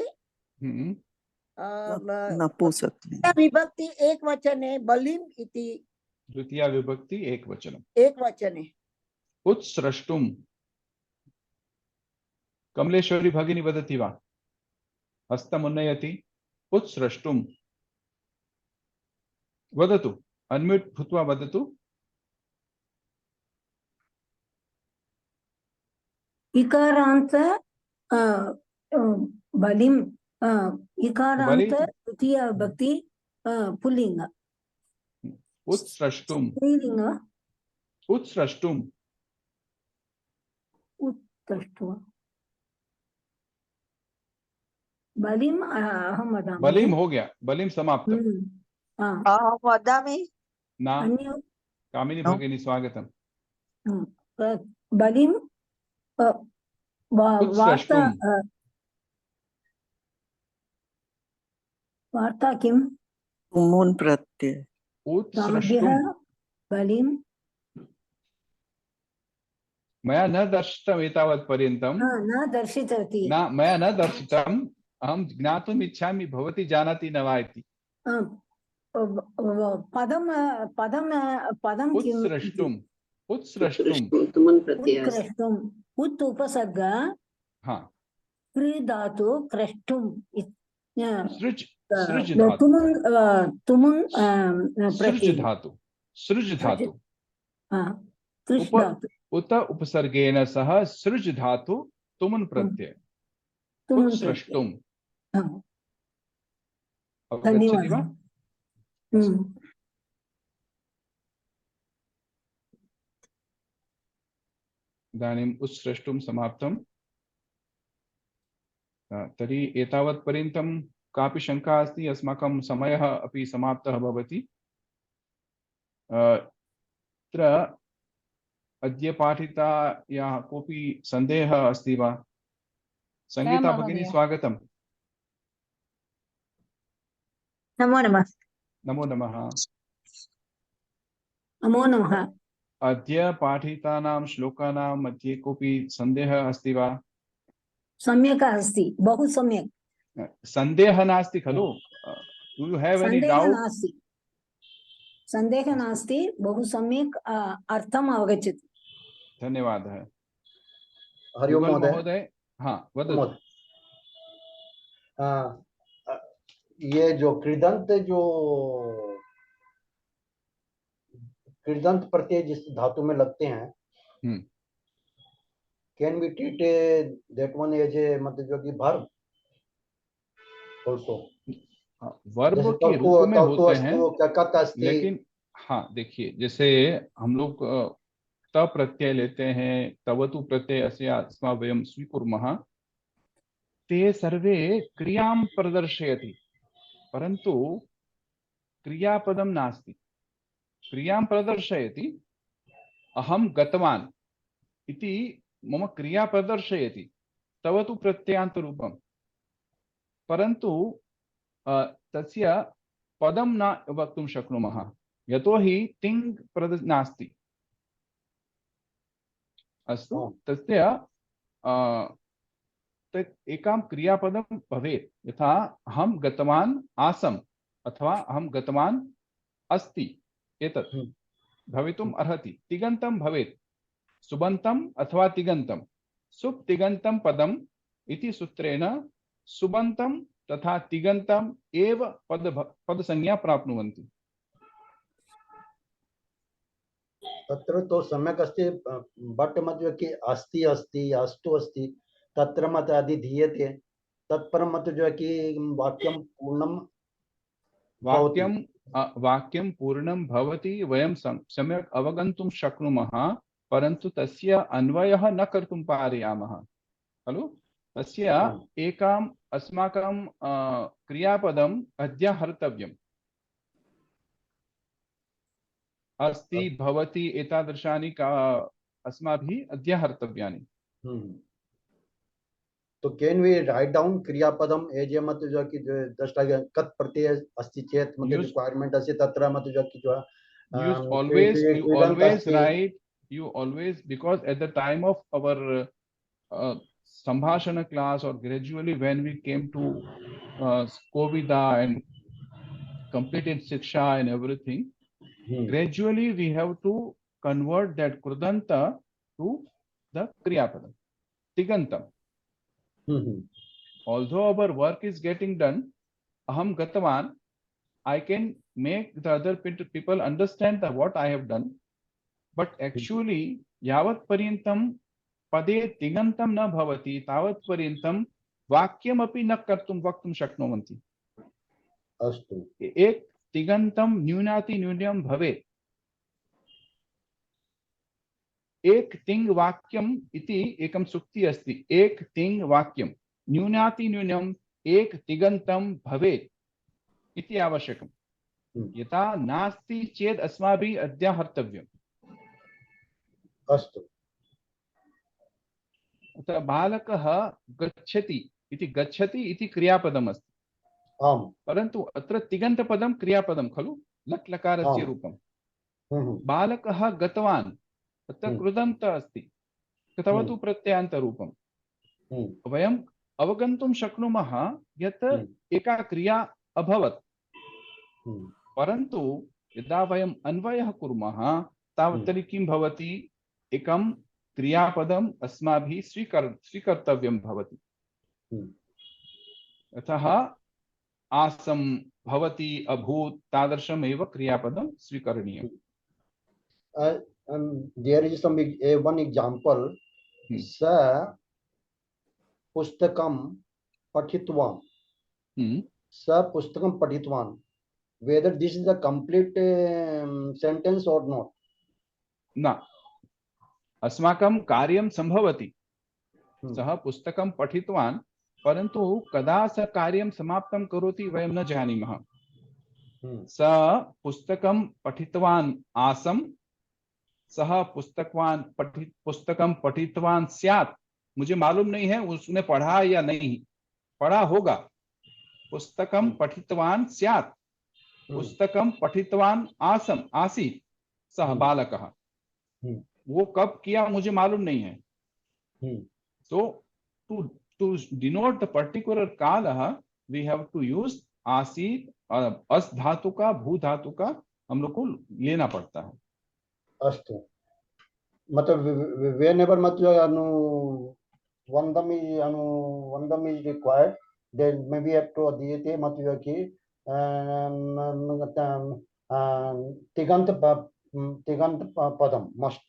विभक्ति एक वचने बलिम इति द्वितीया विभक्ति एक वचने उत्सृष्टुम कमलेश्वरी भगिनी वदति वा हस्तमुन्नयति उत्सृष्टुम वदतु अनम्यूट भूत्वा वदतु इकारान्त बलिम इकारान्त द्वितीया विभक्ति पुल्लिंग उत्सृष्टुम स्त्रीलिंग उत्सृष्टुम बलिम अहं वदामि बलिम हो गया बलिम समाप्त वदामि ना कामिनी भगिनी स्वागतम बलिम वार्ता किम मून प्रत्यय बलिम मया न दर्शितम् एतावत् पर्यन्तं न दर्शितवती न मया न दर्शितम् अहं ज्ञातुम् इच्छामि भवती जानाति न वा इति पदं उत्सृष्टुम् उत् उपसर्ग क्री धातु क्रष्टुम सृज धातु सृज धातु उत उपसर्गेण सह सृज धातु तुमुन् प्रत्यय उत्सृष्टुम् अवगच्छति वा इदानीम् उत्स्रष्टुं समाप्तम्। तर्हि एतावत् पर्यन्तं कापि शङ्का अस्ति? अस्माकं समयः अपि समाप्तः भवति। अत्र अद्य पाठितायाः कोऽपि सन्देहः अस्ति वा? संगीता भगिनी स्वागतम्। नमो नमः। नमो नमः। नमो नमः। अद्य पाठितानां श्लोकानां मध्ये कोऽपि सन्देहः अस्ति वा? सम्यक् अस्ति, बहु सम्यक्। सन्देहः नास्ति खलु? Do you have any doubt? नास्ति, सन्देहः नास्ति, बहु सम्यक् अर्थम् अवगच्छति। धन्यवादः। हरि ओम महोदय। हाँ वदतु। ये जो कृदंत प्रत्यय जिस धातु में लगते हैं, can be treat that one as a मतलब जो कि वर्ब ऑल्सो? वर्ब के रूप में होते हैं, लेकिन हाँ देखिए, जैसे हम लोग त प्रत्यय लेते हैं, तवतु प्रत्यय अस्मा वयं स्वीकुर्मः, ते सर्वे क्रियां प्रदर्शयति, परन्तु क्रियापदं नास्ति। क्रियां प्रदर्शयति, अहं गतवान् इति मम क्रिया प्रदर्शयति, तवतु प्रत्ययान्तरूपं, परन्तु तस्य पदं न वक्तुं शक्नुमः, यतोहि तिङ् प्रद नास्ति। अस्तु, तस्य एकां क्रियापदं भवेत्, यथा अहं गतवान् आसम् अथवा अहं गतवान् अस्ति, एतत् भवितुम् अर्हति। तिङन्तं भवेत्, सुबन्तम् अथवा तिङन्तं। सुप् तिङन्तं पदम् इति सूत्रेण सुबन्तं तथा तिङन्तम् एव पदसंज्ञा प्राप्नुवन्ति। तत्र तो सम्यक् अस्ति, बट् मध्ये कि अस्ति अस्ति अस्तु अस्ति तत्र मत अधिधीयते, तत्परं मत जो कि वाक्यं पूर्णं भवति, वयं सम्यक् अवगन्तुं शक्नुमः, परन्तु तस्य अन्वयः न कर्तुं पारयामः खलु। तस्य एकाम् अस्माकं क्रियापदम् अध्याहर्तव्यम्। अस्ति भवति एतादृशानि अस्माभिः अध्याहर्तव्यानि। तो कैन वी राइट डाउन क्रियापदम एज ए मत जो कि जस्ट लाइक कत प्रत्यय अस्ति चेत मत रिक्वायरमेंट अस्ति तत्र मत जो कि जो you always because at the time of our Sambhashana class, or gradually when we came to Kovida and completed Shiksha and everything, gradually we have to convert that Krudanta to the Kriyapadam, Tigantam. Although our work is getting done, Aham Gatavan, I can make the other people understand that what I have done, but actually yavat paryantam pade tigantam na bhavati tavat paryantam vakyam api na kartum vaktum shaknuvanti. Astu. Ek tigantam nyunati nyunyam bhave. एक तिंग वाक्यम इति एकम सुक्ति अस्ति। एक तिंग वाक्यम न्यूनाति न्यूनम एक तिगंतम भवेत् इति आवश्यकम्। यथा नास्ति चेत् अस्माभिः अध्याहर्तव्यम्। अस्तु। अतः बालकः गच्छति इति क्रियापदम् अस्ति। आम्। परन्तु अत्र तिगन्तपदं क्रियापदं खलु, लट् लकारस्य रूपं। बालकः गतवान्, तत्र कृदन्त अस्ति, तवतु प्रत्ययान्तरूपं। वयम् अवगन्तुं शक्नुमः यत् एका क्रिया अभवत्, परन्तु यदा वयम् अन्वयः कुर्मः तर्हि किं भवति, एकं क्रियापदम् अस्माभिः स्वीकर्तव्यं भवति। अतः आसं, भवति, अभूत् तादृशमेव क्रियापदं स्वीकरणीयम्। There is one example. Sa pustakam pathitvan. Sa pustakam pathitvan. whether this is a complete sentence or not. न अस्माकं कार्यं सम्भवति सः पुस्तकं पठितवान् परन्तु कदा स कार्यं समाप्तं करोति वयं न जानीमः स पुस्तकं पठितवान् आसम् सः पुस्तकं पठितवान् स्यात् मुझे मालूम नहीं है उसने पढ़ा या नहीं पढ़ा होगा पुस्तकं पठितवान् स्यात् पुस्तकं पठितवान् आसम् आसीत् सः बालकः वो कब किया मुझे मालूम नहीं है so to denote the particular कालः we have to use आसीत् अस् धातु का भू धातु का हम लोग को लेना पड़ता है अस्तु मतलब whenever मतलब वंदम is required then maybe have to दीयते मतलब कि तिगंत पदम must